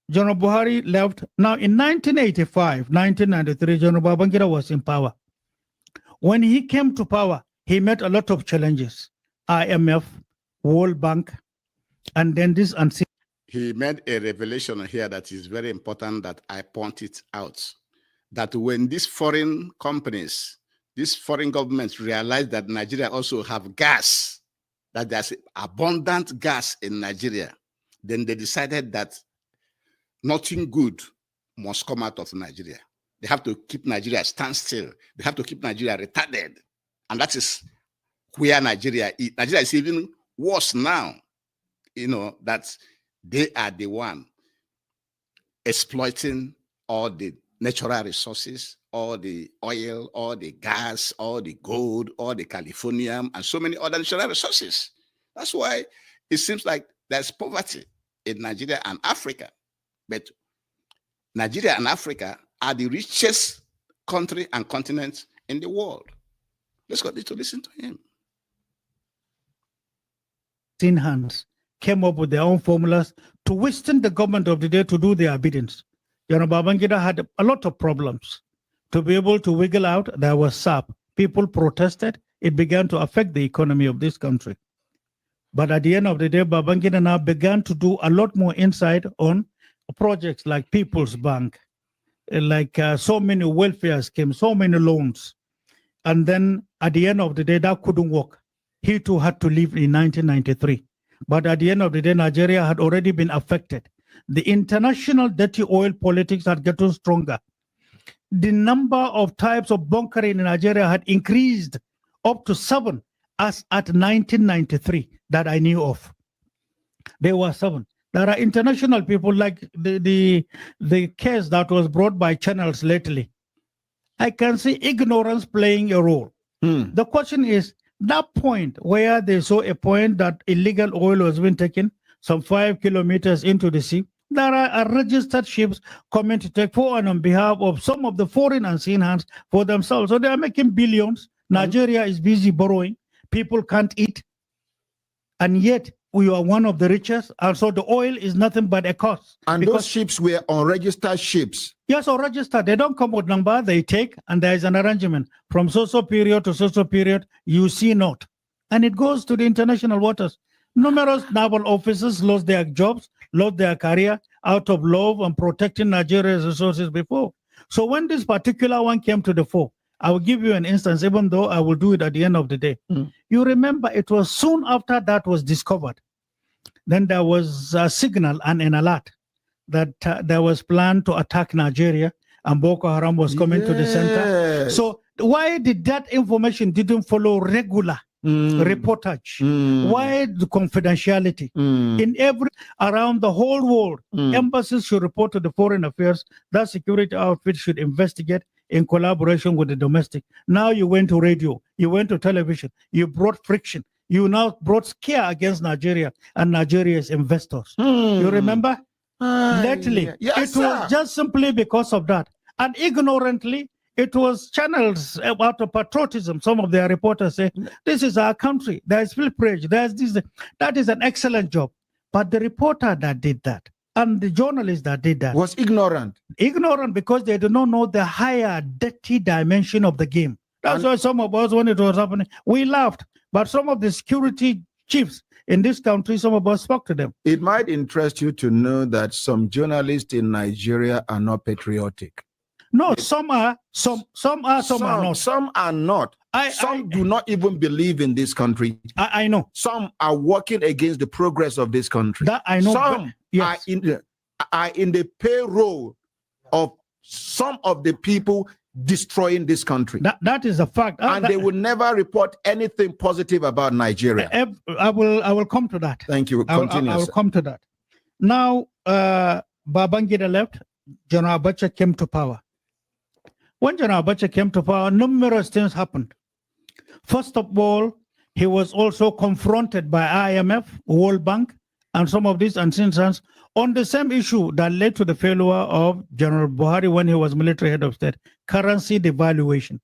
General Buhari left. Now, in 1985, 1993, General Babangida was in power. When he came to power, he met a lot of challenges. IMF, World Bank, and then this unseen. He made a revelation here that is very important that I pointed out. That when these foreign companies, these foreign governments realize that Nigeria also have gas, that there's abundant gas in Nigeria, then they decided that nothing good must come out of Nigeria. They have to keep Nigeria stand still. They have to keep Nigeria retarded. And that is where Nigeria is. Nigeria is even worse now, that they are the one exploiting all the natural resources, all the oil, all the gas, all the gold, all the californium, and so many other natural resources. That's why it seems like there's poverty in Nigeria and Africa. But Nigeria and Africa are the richest country and continent in the world. Let's continue to listen to him. In hands came up with their own formulas to withstand the government of the day to do their biddings. General Babangida had a lot of problems to be able to wiggle out. There was SAP. People protested. It began to affect the economy of this country. But at the end of the day, Babangida now began to do a lot more insight on projects like People's Bank, like so many welfare schemes, so many loans. And then at the end of the day, that couldn't work. He too had to leave in 1993. But at the end of the day, Nigeria had already been affected. The international dirty oil politics had gotten stronger. The number of types of bunkering in Nigeria had increased up to 7 as at 1993 that I knew of. There were 7. There are international people like the case that was brought by channels lately. I can see ignorance playing a role. The question is, that point where they saw a point that illegal oil was being taken some 5 kilometers into the sea, there are registered ships coming to take forward on behalf of some of the foreign unseen hands for themselves. So they are making billions. Nigeria is busy borrowing. People can't eat. And yet we are one of the richest. And so the oil is nothing but a cost. And those ships were unregistered ships. Yes, unregistered. They don't come with number. They take, and there is an arrangement from so-so period to so-so period. You see not. And it goes to the international waters. Numerous naval officers lost their jobs, lost their career out of love and protecting Nigeria's resources before. So when this particular one came to the fore, I will give you an instance, even though I will do it at the end of the day. You remember it was soon after that was discovered. Then there was a signal and an alert that there was plan to attack Nigeria and Boko Haram was coming to the center. So why did that information didn't follow regular reportage? Why the confidentiality? In around the whole world, embassies should report to the foreign affairs. That security outfit should investigate in collaboration with the domestic. Now you went to radio, you went to television, you brought friction. You now brought scare against Nigeria and Nigeria's investors. You remember? Lately, it was just simply because of that. And ignorantly, it was channels out of patriotism. Some of their reporters say, this is our country. There's pilferage. There's this. That is an excellent job. But the reporter that did that and the journalist that did that was ignorant. Ignorant because they do not know the higher dirty dimension of the game. That's why some of us, when it was happening, we laughed. But some of the security chiefs in this country, some of us spoke to them. It might interest you to know that some journalists in Nigeria are not patriotic. No, some are, some are not. Some are not. Some do not even believe in this country. I know. Some are working against the progress of this country. That I know. Some are in the payroll of some of the people destroying this country. That is a fact. And they will never report anything positive about Nigeria. I will come to that. Thank you. Continue. I will come to that. Now, Babangida left. General Abacha came to power. When General Abacha came to power, numerous things happened. First of all, he was also confronted by IMF, World Bank, and some of these unseen sons on the same issue that led to the failure of General Buhari when he was military head of state, currency devaluation.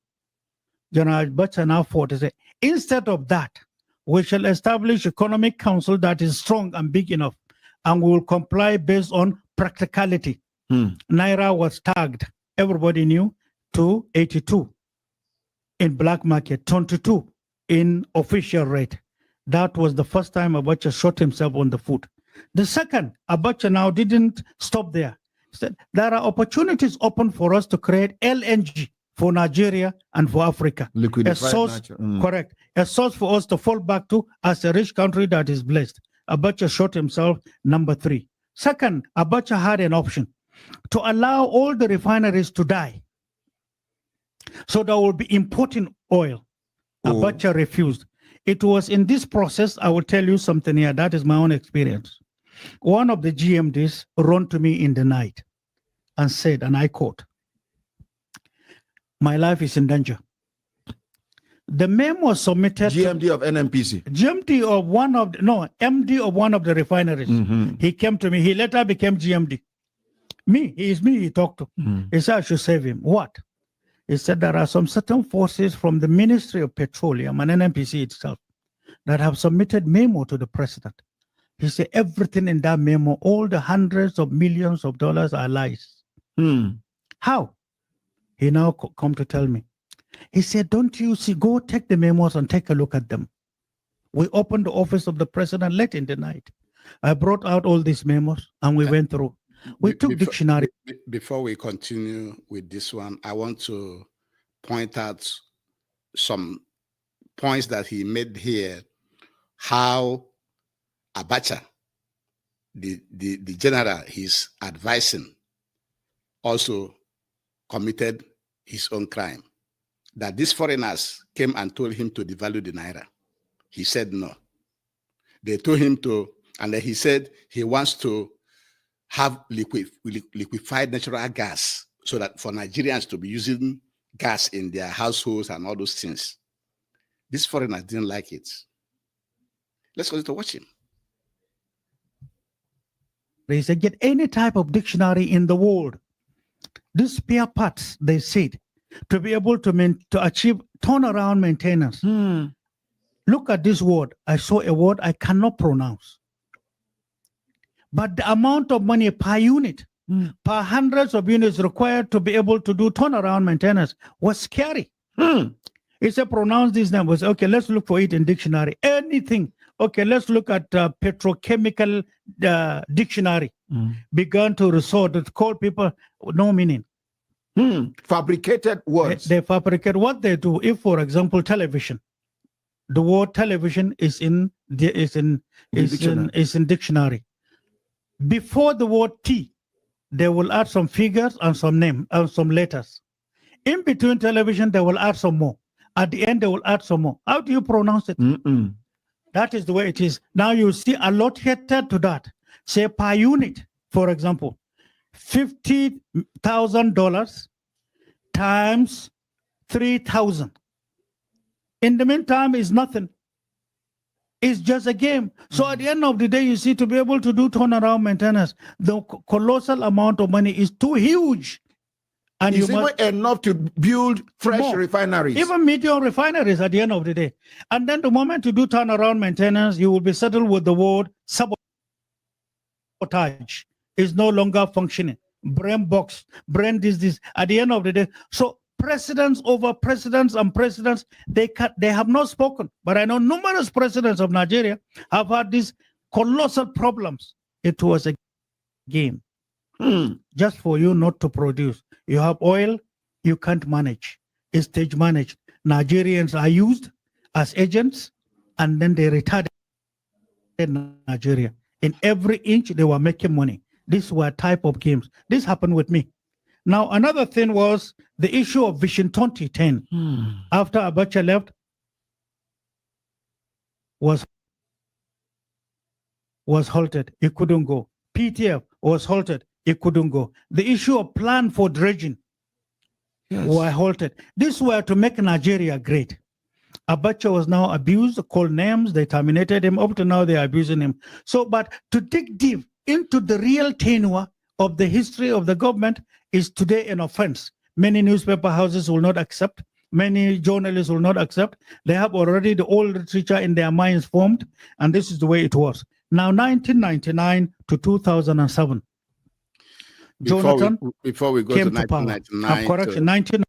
General Abacha now fought to say, instead of that, we shall establish economic council that is strong and big enough, and we will comply based on practicality. Naira was tagged, everybody knew, to 82 in black market, 22 in official rate. That was the first time Abacha shot himself on the foot. The second, Abacha now didn't stop there. He said, there are opportunities open for us to create LNG for Nigeria and for Africa. A source, correct, a source for us to fall back to as a rich country that is blessed. Abacha shot himself, number 3. Second, Abacha had an option to allow all the refineries to die. So there will be importing oil. Abacha refused. It was in this process, I will tell you something here, that is my own experience. One of the GMDs ran to me in the night and said, and I quote, "My life is in danger." The memo was submitted GMD of NNPC. GMD of one of MD of one of the refineries. He came to me. He later became GMD. He talked to. He said I should save him. What? He said there are some certain forces from the Ministry of Petroleum and NNPC itself that have submitted memo to the president. He said everything in that memo, all the hundreds of millions of dollars are lies. How? He now come to tell me. He said, don't you see, go take the memos and take a look at them. We opened the office of the president late in the night. I brought out all these memos and we went through. We took dictionary. Before we continue with this one, I want to point out some points that he made here, how Abacha, the general he's advising, also committed his own crime. That these foreigners came and told him to devalue the naira. He said no. They told him to, and then he said he wants to have liquefied natural gas so that for Nigerians to be using gas in their households and all those things. These foreigners didn't like it. Let's go to watch him. They said, get any type of dictionary in the world. These spare parts, they said, to be able to achieve turnaround maintenance. Look at this word. I saw a word I cannot pronounce. But the amount of money per unit, per hundreds of units required to be able to do turnaround maintenance was scary. He said, pronounce these numbers. Okay, let's look for it in dictionary. Anything. Okay, let's look at petrochemical dictionary. Began to resort to call people no meaning. Fabricated words. They fabricate what they do. If, for example, television, the word television is in dictionary. Before the word T, they will add some figures and some name and some letters. In between television, they will add some more. At the end, they will add some more. How do you pronounce it? That is the way it is. Now you see allocated to that. Say per unit, for example, $50,000 times 3,000. In the meantime, is nothing. It's just a game. So at the end of the day, you see, to be able to do turnaround maintenance, the colossal amount of money is too huge. And it's even enough to build fresh refineries. Even medium refineries at the end of the day. And then the moment you do turnaround maintenance, you will be settled with the word sabotage. Is no longer functioning. Brain box, brain this. At the end of the day, so presidents over presidents and presidents, they have not spoken. But I know numerous presidents of Nigeria have had these colossal problems. It was a game. Just for you not to produce. You have oil, you can't manage. It's stage managed. Nigerians are used as agents, and then they retired in Nigeria. In every inch, they were making money. These were type of games. This happened with me. Now, another thing was the issue of Vision 2010. After Abacha left, was halted. It couldn't go. PTF was halted. It couldn't go. The issue of plan for dredging were halted. These were to make Nigeria great. Abacha was now abused, called names. They terminated him. Up to now, they are abusing him. So, but to dig deep into the real tenure of the history of the government is today an offense. Many newspaper houses will not accept. Many journalists will not accept. They have already the old literature in their minds formed, and this is the way it was. Now, 1999 to 2007. Jonathan before we go to 1999,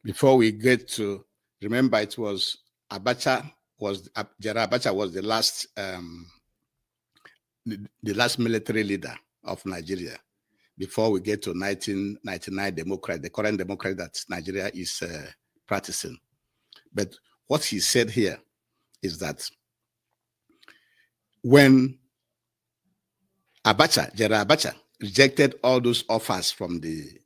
before we get to, remember, it was Abacha General Abacha was the last military leader of Nigeria before we get to 1999 Democrat, the current Democrat that Nigeria is practicing. But what he said here is that when General Abacha rejected all those offers from the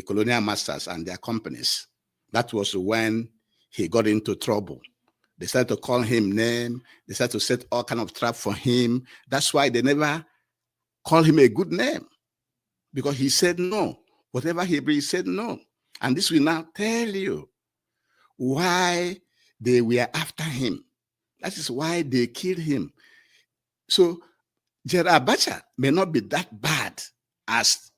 colonial masters and their companies, that was when he got into trouble. They started to call him name. They started to set all kind of trap for him. That's why they never call him a good name. because he said no. Whatever he brings, he said no. And this will now tell you why they were after him. That is why they killed him. So General Abacha may not be that bad as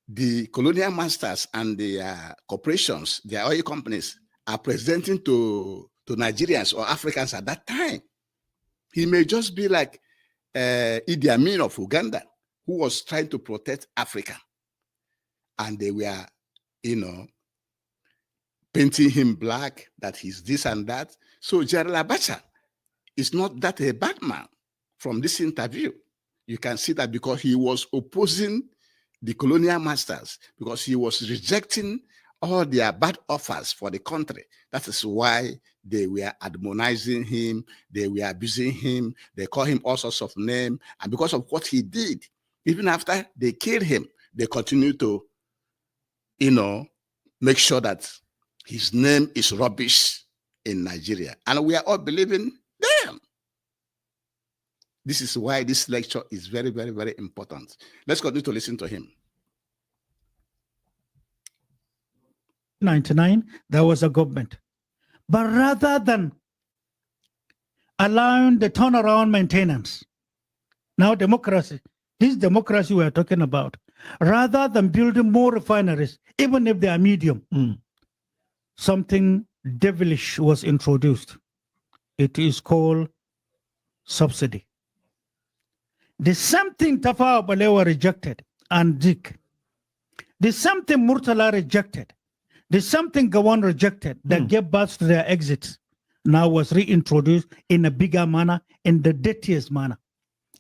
the colonial masters and the corporations, their oil companies, are presenting to Nigerians or Africans at that time. He may just be like Idi Amin of Uganda, who was trying to protect Africa. And they were, painting him black, that he's this and that. So General Abacha is not that a bad man from this interview. You can see that because he was opposing the colonial masters, because he was rejecting all their bad offers for the country. That is why they were admonizing him, they were abusing him, they call him all sorts of names. And because of what he did, even after they killed him, they continue to, make sure that his name is rubbish in Nigeria. And we are all believing them. This is why this lecture is very, very, very important. Let's continue to listen to him. 1999, there was a government. But rather than allowing the turnaround maintenance, now democracy, this democracy we are talking about, rather than building more refineries, even if they are medium, something devilish was introduced. It is called subsidy. The same thing Tafawa Balewa rejected and Dick. The same thing Murtala rejected. The same thing Gawan rejected that gave birth to their exits now was reintroduced in a bigger manner, in the dirtiest manner.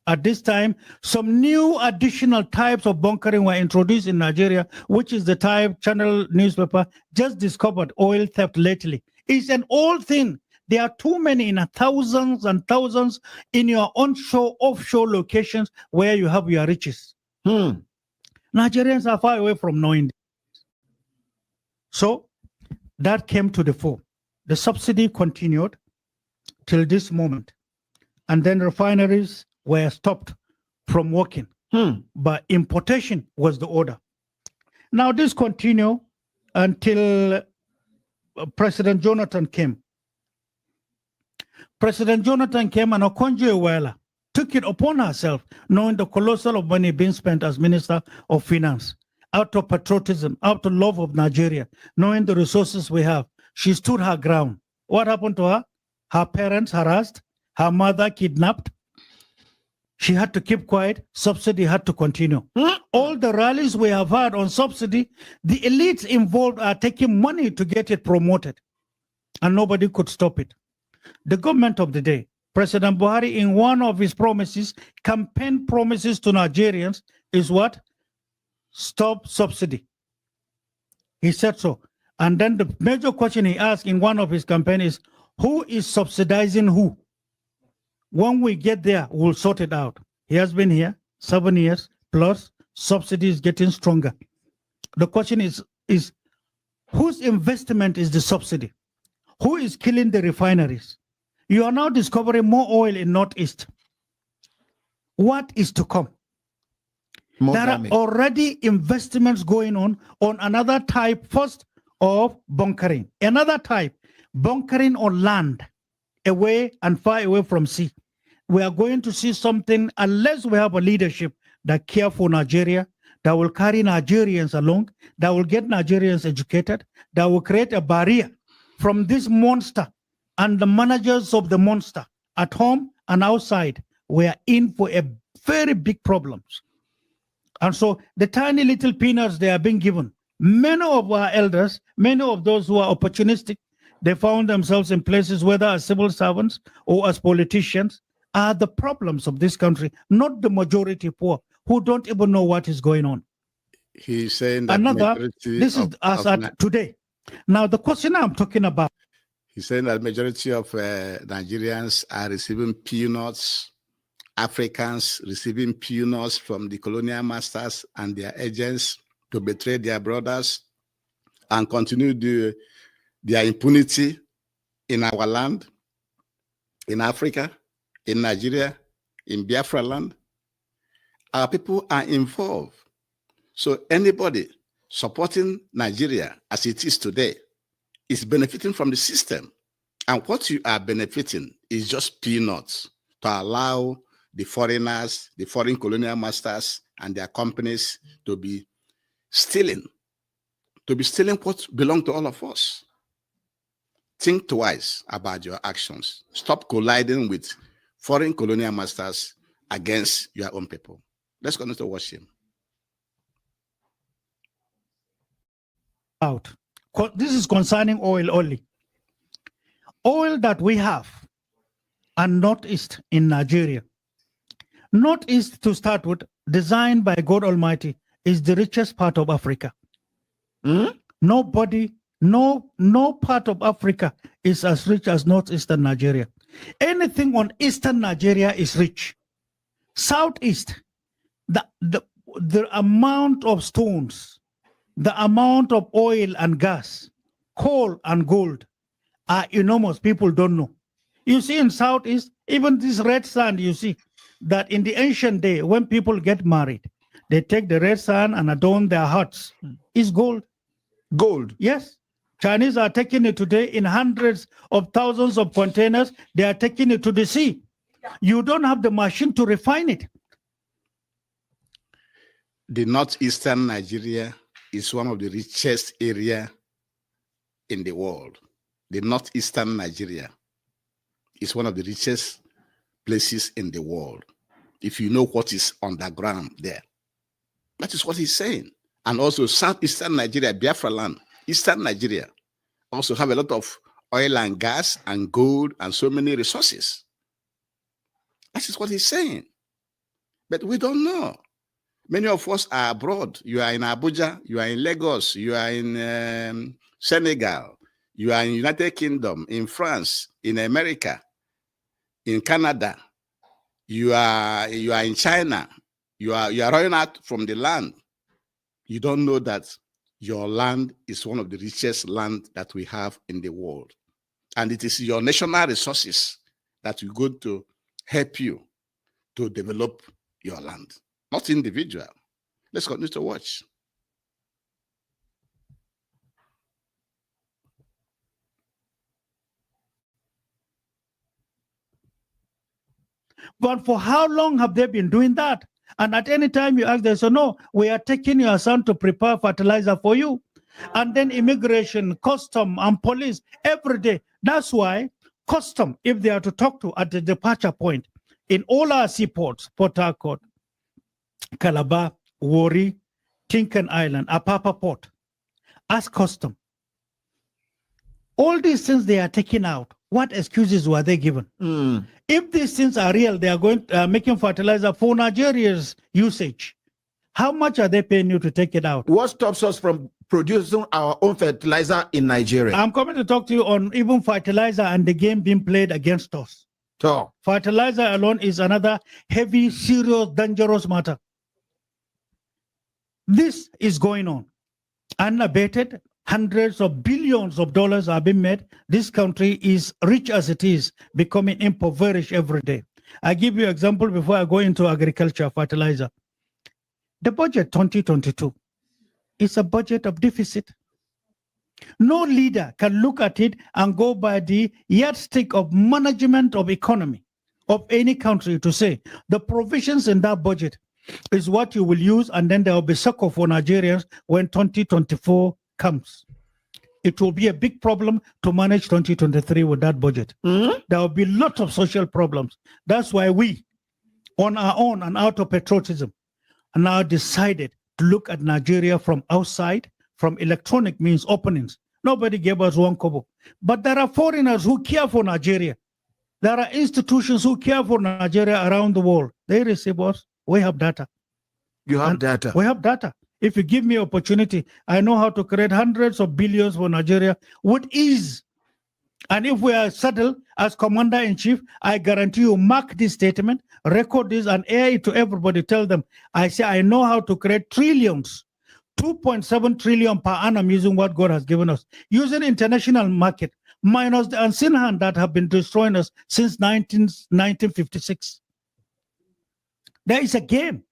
At this time, some new additional types of bunkering were introduced in Nigeria, which is the type Channel newspaper just discovered oil theft lately. It's an old thing. There are too many in thousands and thousands in your onshore, offshore locations where you have your riches. Nigerians are far away from knowing this. So that came to the fore. The subsidy continued till this moment. And then refineries were stopped from working. But importation was the order. Now this continued until President Jonathan came. President Jonathan came and Okonjo-Iweala took it upon herself, knowing the colossal of money being spent as Minister of Finance, out of patriotism, out of love of Nigeria, knowing the resources we have. She stood her ground. What happened to her? Her parents harassed, her mother kidnapped. She had to keep quiet. Subsidy had to continue. All the rallies we have had on subsidy, the elites involved are taking money to get it promoted. And nobody could stop it. The government of the day, President Buhari, in one of his promises, campaign promises to Nigerians, is what? Stop subsidy. He said so. And then the major question he asked in one of his campaigns is, who is subsidizing who? When we get there, we'll sort it out. He has been here 7 years plus, subsidy is getting stronger. The question is whose investment is the subsidy? Who is killing the refineries? You are now discovering more oil in Northeast. What is to come? There are already investments going on another type first of bunkering. Another type, bunkering on land, away and far away from sea. We are going to see something unless we have a leadership that care for Nigeria, that will carry Nigerians along, that will get Nigerians educated, that will create a barrier from this monster and the managers of the monster at home and outside. We are in for a very big problems. And so the tiny little peanuts they are being given, many of our elders, many of those who are opportunistic, they found themselves in places, whether as civil servants or as politicians, are the problems of this country, not the majority poor who don't even know what is going on. He's saying that this is as at today. Now, the question I'm talking about. He's saying that majority of Nigerians are receiving peanuts, Africans receiving peanuts from the colonial masters and their agents to betray their brothers and continue their impunity in our land, in Africa, in Nigeria, in Biafra land. Our people are involved. So anybody supporting Nigeria as it is today is benefiting from the system. And what you are benefiting is just peanuts to allow the foreigners, the foreign colonial masters and their companies to be stealing what belongs to all of us. Think twice about your actions. Stop colliding with foreign colonial masters against your own people. Let's continue to watch him. Out. This is concerning oil only. Oil that we have and Northeast in Nigeria. Northeast, to start with, designed by God Almighty, is the richest part of Africa. Nobody, no part of Africa is as rich as Northeastern Nigeria. Anything on Eastern Nigeria is rich. Southeast, the amount of stones, the amount of oil and gas, coal and gold are enormous. People don't know. You see in Southeast, even this red sand, you see that in the ancient day, when people get married, they take the red sand and adorn their huts. It's gold. Gold? Yes. Chinese are taking it today in hundreds of thousands of containers. They are taking it to the sea. You don't have the machine to refine it. The northeastern Nigeria is one of the richest area in the world. The northeastern Nigeria is one of the richest places in the world. If you know what is underground there, that is what he's saying. And also southeastern Nigeria, Biafra land, eastern Nigeria also have a lot of oil and gas and gold and so many resources. That is what he's saying. But we don't know. Many of us are abroad. You are in Abuja, you are in Lagos, you are in Senegal, you are in United Kingdom, in France, in America, in Canada. You are in China. You are running out from the land. You don't know that your land is one of the richest land that we have in the world. And it is your national resources that will go to help you to develop your land, not individual. Let's continue to watch. But for how long have they been doing that? And at any time you ask, they say, no, we are taking your son to prepare fertilizer for you. And then immigration, custom, and police every day. That's why custom, if they are to talk to at the departure point, in all our seaports, Port Harcourt, Calabar, Warri, Tinkan Island, Apapa Port, ask custom. All these things they are taking out. What excuses were they given? If these things are real, they are going making fertilizer for Nigeria's usage. How much are they paying you to take it out? What stops us from producing our own fertilizer in Nigeria? I'm coming to talk to you on even fertilizer and the game being played against us. So, fertilizer alone is another heavy, serious, dangerous matter. This is going on. Unabated, hundreds of billions of dollars are being made. This country is rich as it is, becoming impoverished every day. I give you an example before I go into agriculture, fertilizer. The budget 2022 is a budget of deficit. No leader can look at it and go by the yardstick of management of economy of any country to say the provisions in that budget is what you will use, and then there will be succor for Nigerians when 2024 comes. It will be a big problem to manage 2023 with that budget. There will be lots of social problems. That's why we, on our own and out of patriotism, now decided to look at Nigeria from outside, from electronic means openings. Nobody gave us one kobo. But there are foreigners who care for Nigeria. There are institutions who care for Nigeria around the world. They receive us. We have data. You have data. We have data. If you give me opportunity, I know how to create hundreds of billions for Nigeria with ease. And if we are settled as commander-in-chief, I guarantee you, mark this statement, record this, and air it to everybody. Tell them, I say, I know how to create trillions, 2.7 trillion per annum using what God has given us, using international market, minus the unseen hand that have been destroying us since 1956. There is a game.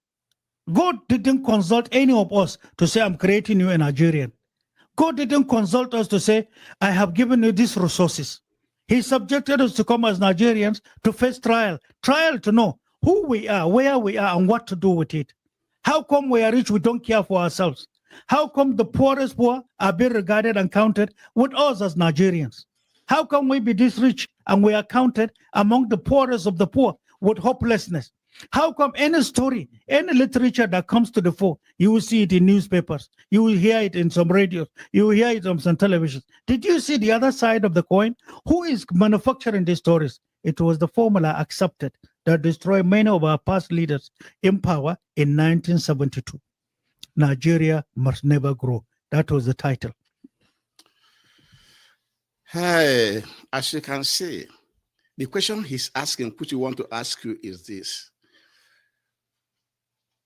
God didn't consult any of us to say, I'm creating you a Nigerian. God didn't consult us to say, I have given you these resources. He subjected us to come as Nigerians to face trial to know who we are, where we are, and what to do with it. How come we are rich, we don't care for ourselves? How come the poorest poor are being regarded and counted with us as Nigerians? How come we be this rich and we are counted among the poorest of the poor with hopelessness? How come any story, any literature that comes to the fore, you will see it in newspapers, you will hear it in some radios, you will hear it on some televisions. Did you see the other side of the coin? Who is manufacturing these stories? It was the formula accepted that destroyed many of our past leaders in power in 1972. Nigeria must never grow. That was the title. Hey, as you can see, the question he's asking, which we want to ask you, is this.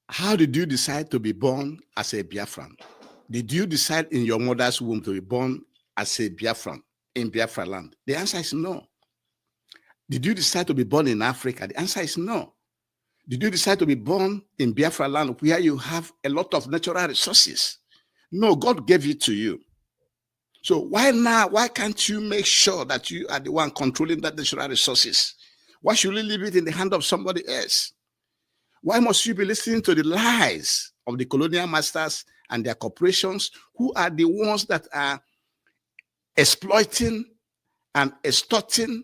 How did you decide to be born as a Biafran? Did you decide in your mother's womb to be born as a Biafran in Biafra land? The answer is no. Did you decide to be born in Africa? The answer is no. Did you decide to be born in Biafra land where you have a lot of natural resources? No, God gave it to you. So why now? Why can't you make sure that you are the one controlling that natural resources? Why should you leave it in the hand of somebody else? Why must you be listening to the lies of the colonial masters and their corporations, who are the ones that are exploiting and extorting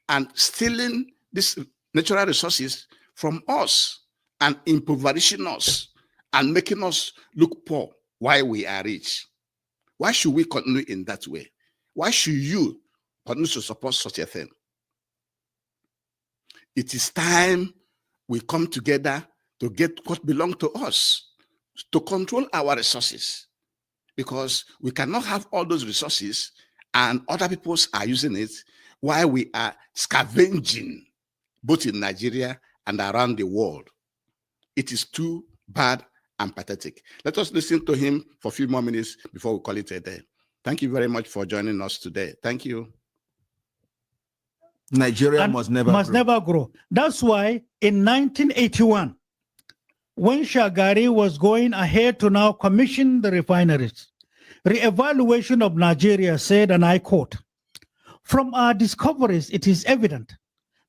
and stealing these natural resources from us and impoverishing us and making us look poor while we are rich? Why should we continue in that way? Why should you continue to support such a thing? It is time we come together to get what belongs to us, to control our resources, because we cannot have all those resources and other people are using it while we are scavenging both in Nigeria and around the world. It is too bad and pathetic. Let us listen to him for a few more minutes before we call it a day. Thank you very much for joining us today. Thank you. Nigeria must never grow. That's why in 1981, when Shagari was going ahead to now commission the refineries, re-evaluation of Nigeria said, and I quote, "From our discoveries, it is evident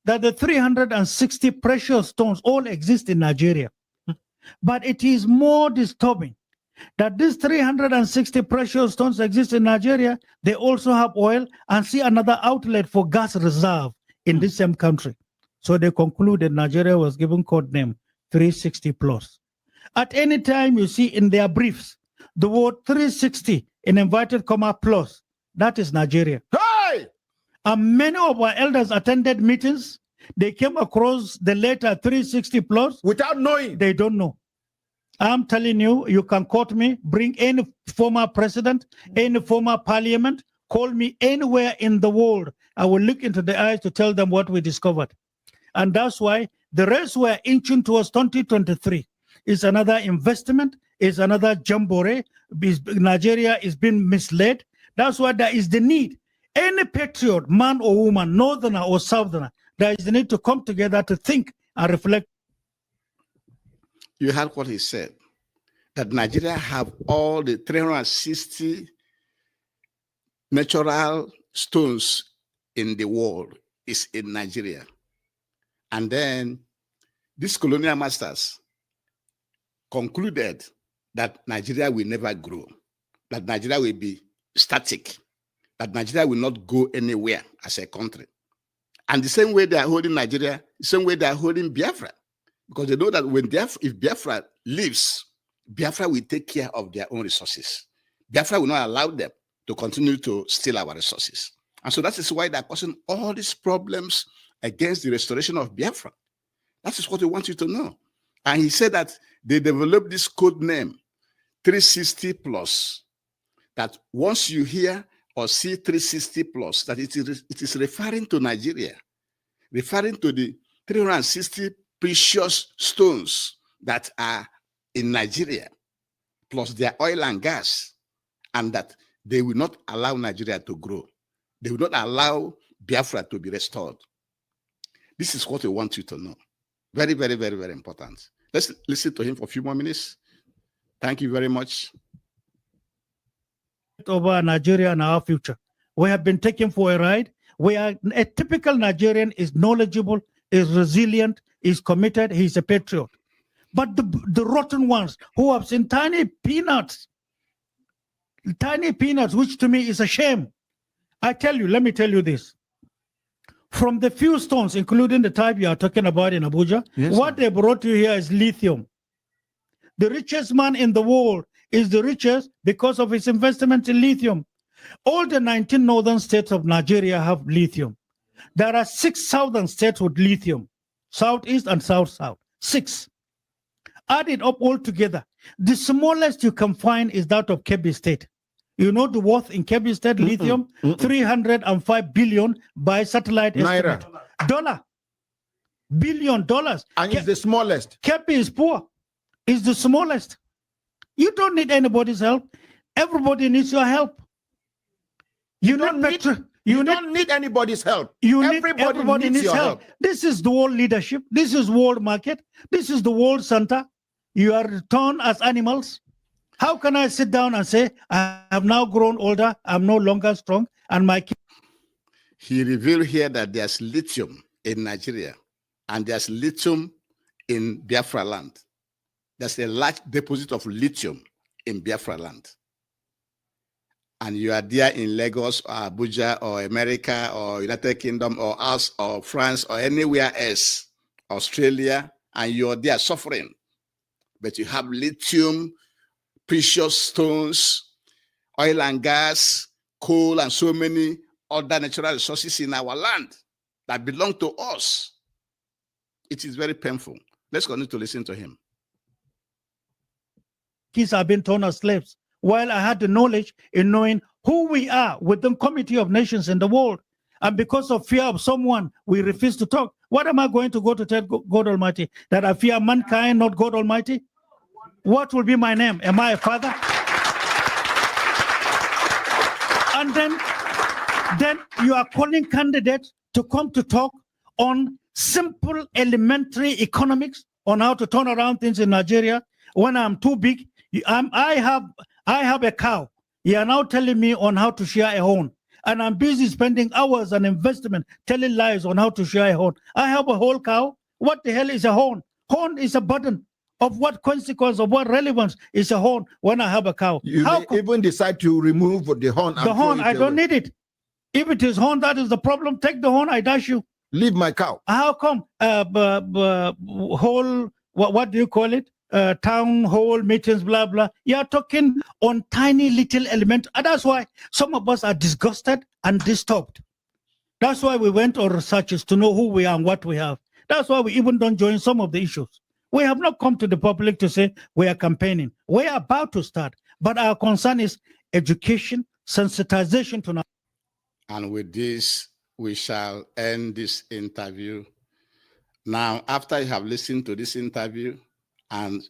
that the 360 precious stones all exist in Nigeria. But it is more disturbing that these 360 precious stones exist in Nigeria. They also have oil and see another outlet for gas reserve in the same country." So they concluded Nigeria was given code name 360 plus. At any time you see in their briefs the word 360 in inverted comma plus, that is Nigeria. Hey! And many of our elders attended meetings. They came across the letter 360 plus without knowing. They don't know. I'm telling you, you can quote me, bring any former president, any former parliament, call me anywhere in the world. I will look into the eyes to tell them what we discovered. And that's why the rest we're inching towards 2023 is another investment, is another jamboree. Nigeria is being misled. That's why there is the need. Any patriot, man or woman, northerner or southerner, there is the need to come together to think and reflect. You heard what he said, that Nigeria have all the 360 natural stones in the world is in Nigeria. And then these colonial masters concluded that Nigeria will never grow, that Nigeria will be static, that Nigeria will not go anywhere as a country. And the same way they are holding Nigeria, the same way they are holding Biafra. Because they know that if Biafra leaves, Biafra will take care of their own resources. Biafra will not allow them to continue to steal our resources. And so that is why they're causing all these problems against the restoration of Biafra. That is what we want you to know. And he said that they developed this code name, 360 plus, that once you hear or see 360 plus, that it is referring to Nigeria, referring to the 360 precious stones that are in Nigeria, plus their oil and gas, and that they will not allow Nigeria to grow. They will not allow Biafra to be restored. This is what we want you to know. Very, very, very, very important. Let's listen to him for a few more minutes. Thank you very much. Over Nigeria and our future. We have been taken for a ride. We are a typical Nigerian, is knowledgeable, is resilient, is committed, he's a patriot. But the rotten ones who have seen tiny peanuts, which to me is a shame. I tell you, let me tell you this. From the few stones, including the type you are talking about in Abuja, yes, what they brought you here is lithium. The richest man in the world is the richest because of his investment in lithium. All the 19 northern states of Nigeria have lithium. There are 6 southern states with lithium, southeast and south-south, 6. Add it up all together. The smallest you can find is that of Kebbi State. You know the worth in Kebbi State lithium? $305 billion by satellite estimate. Dollar. $1 billion. And it's the smallest. Kebbi is poor. It's the smallest. You don't need anybody's help. Everybody needs your help. You don't need anybody's help. Everybody needs your help. This is the world leadership. This is world market. This is the world center. You are returned as animals. How can I sit down and say, I have now grown older, I'm no longer strong, and my kids? He revealed here that there's lithium in Nigeria, and there's lithium in Biafra land. There's a large deposit of lithium in Biafra land. And you are there in Lagos or Abuja or America or United Kingdom or us or France or anywhere else, Australia, and you're there suffering. But you have lithium, precious stones, oil and gas, coal, and so many other natural resources in our land that belong to us. It is very painful. Let's continue to listen to him. Kids have been torn as slaves, while I had the knowledge in knowing who we are within Committee of Nations in the world. And because of fear of someone, we refuse to talk. What am I going to go to tell God Almighty? That I fear mankind, not God Almighty? What will be my name? Am I a father? And then you are calling candidates to come to talk on simple elementary economics on how to turn around things in Nigeria. When I'm too big, I have a cow. You are now telling me on how to share a horn. And I'm busy spending hours on investment telling lies on how to share a horn. I have a whole cow. What the hell is a horn? Horn is a button. Of what consequence, of what relevance is a horn when I have a cow? You may even decide to remove the horn. The horn, I don't need it. If it is horn, that is the problem. Take the horn, I dash you. Leave my cow. How come? Whole, what do you call it? Town hall meetings, blah, blah. You're talking on tiny little element. And that's why some of us are disgusted and disturbed. That's why we went on researches to know who we are and what we have. That's why we even don't join some of the issues. We have not come to the public to say we are campaigning. We are about to start. But our concern is education, sensitization to. And with this, we shall end this interview. Now, after you have listened to this interview and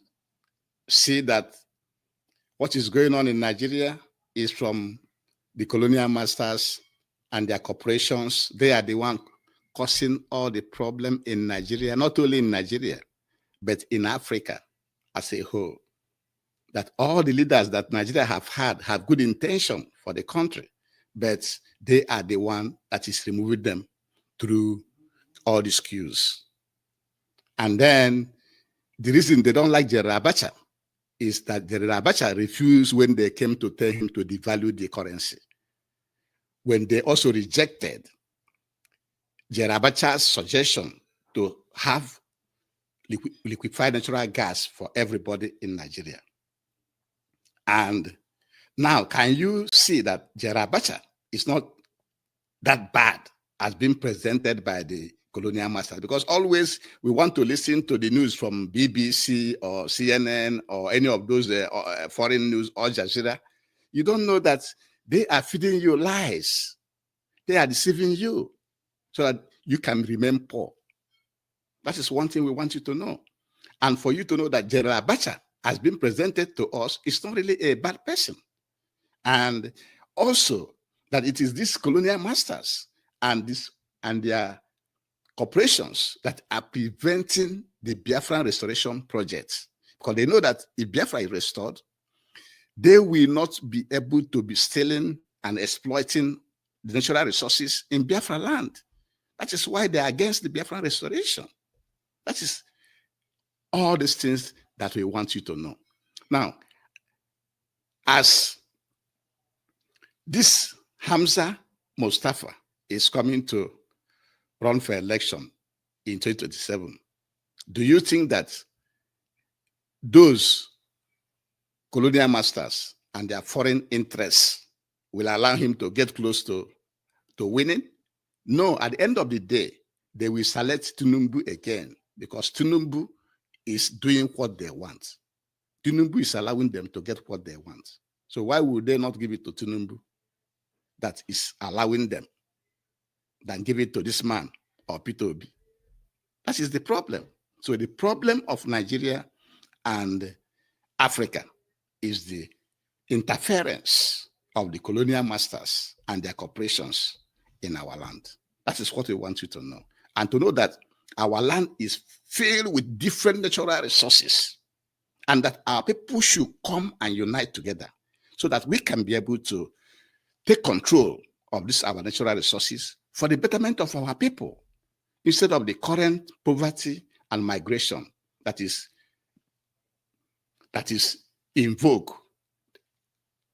see that what is going on in Nigeria is from the colonial masters and their corporations. They are the one causing all the problem in Nigeria, not only in Nigeria, but in Africa as a whole. That all the leaders that Nigeria have good intention for the country, but they are the one that is removing them through all these cues. And then the reason they don't like General Abacha is that General Abacha refused when they came to tell him to devalue the currency. When they also rejected General Abacha's suggestion to have liquefied natural gas for everybody in Nigeria. And now, can you see that General Abacha is not that bad as being presented by the colonial masters? Because always we want to listen to the news from BBC or CNN or any of those foreign news or Al Jazeera. You don't know that they are feeding you lies. They are deceiving you so that you can remain poor. That is one thing we want you to know. And for you to know that General Abacha has been presented to us, is not really a bad person. And also that it is these colonial masters and their corporations that are preventing the Biafran Restoration Project, because they know that if Biafra is restored, they will not be able to be stealing and exploiting the natural resources in Biafra land. That is why they are against the Biafran restoration. That is all these things that we want you to know. Now, as this Hamza Mustapha is coming to run for election in 2027, do you think that those colonial masters and their foreign interests will allow him to get close to winning? No, at the end of the day, they will select Tinubu again because Tinubu is doing what they want. Tinubu is allowing them to get what they want. So why would they not give it to Tinubu that is allowing them than give it to this man or Peter Obi? That is the problem. So the problem of Nigeria and Africa is the interference of the colonial masters and their corporations in our land. That is what we want you to know. And to know that our land is filled with different natural resources and that our people should come and unite together so that we can be able to take control of this our natural resources for the betterment of our people instead of the current poverty and migration that is in vogue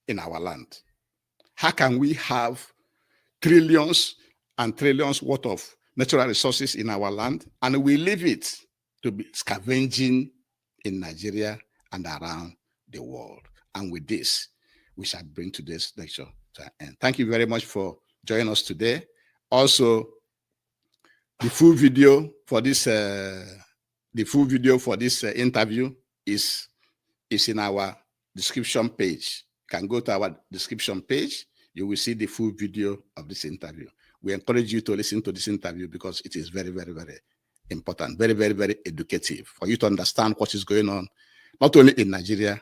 in our land. How can we have trillions and trillions worth of natural resources in our land and we leave it to be scavenging in Nigeria and around the world? And with this, we shall bring today's lecture to an end. Thank you very much for joining us today. Also, the full video for this interview is in our description page. You can go to our description page. You will see the full video of this interview. We encourage you to listen to this interview because it is very, very, very important, very, very, very educative for you to understand what is going on, not only in Nigeria,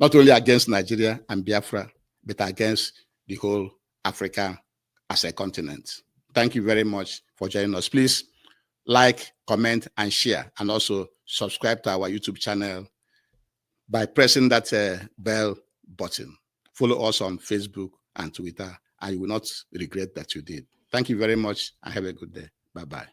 not only against Nigeria and Biafra, but against the whole Africa as a continent. Thank you very much for joining us. Please like, comment, and share, and also subscribe to our YouTube channel by pressing that bell button. Follow us on Facebook and Twitter, and you will not regret that you did. Thank you very much, and have a good day. Bye-bye.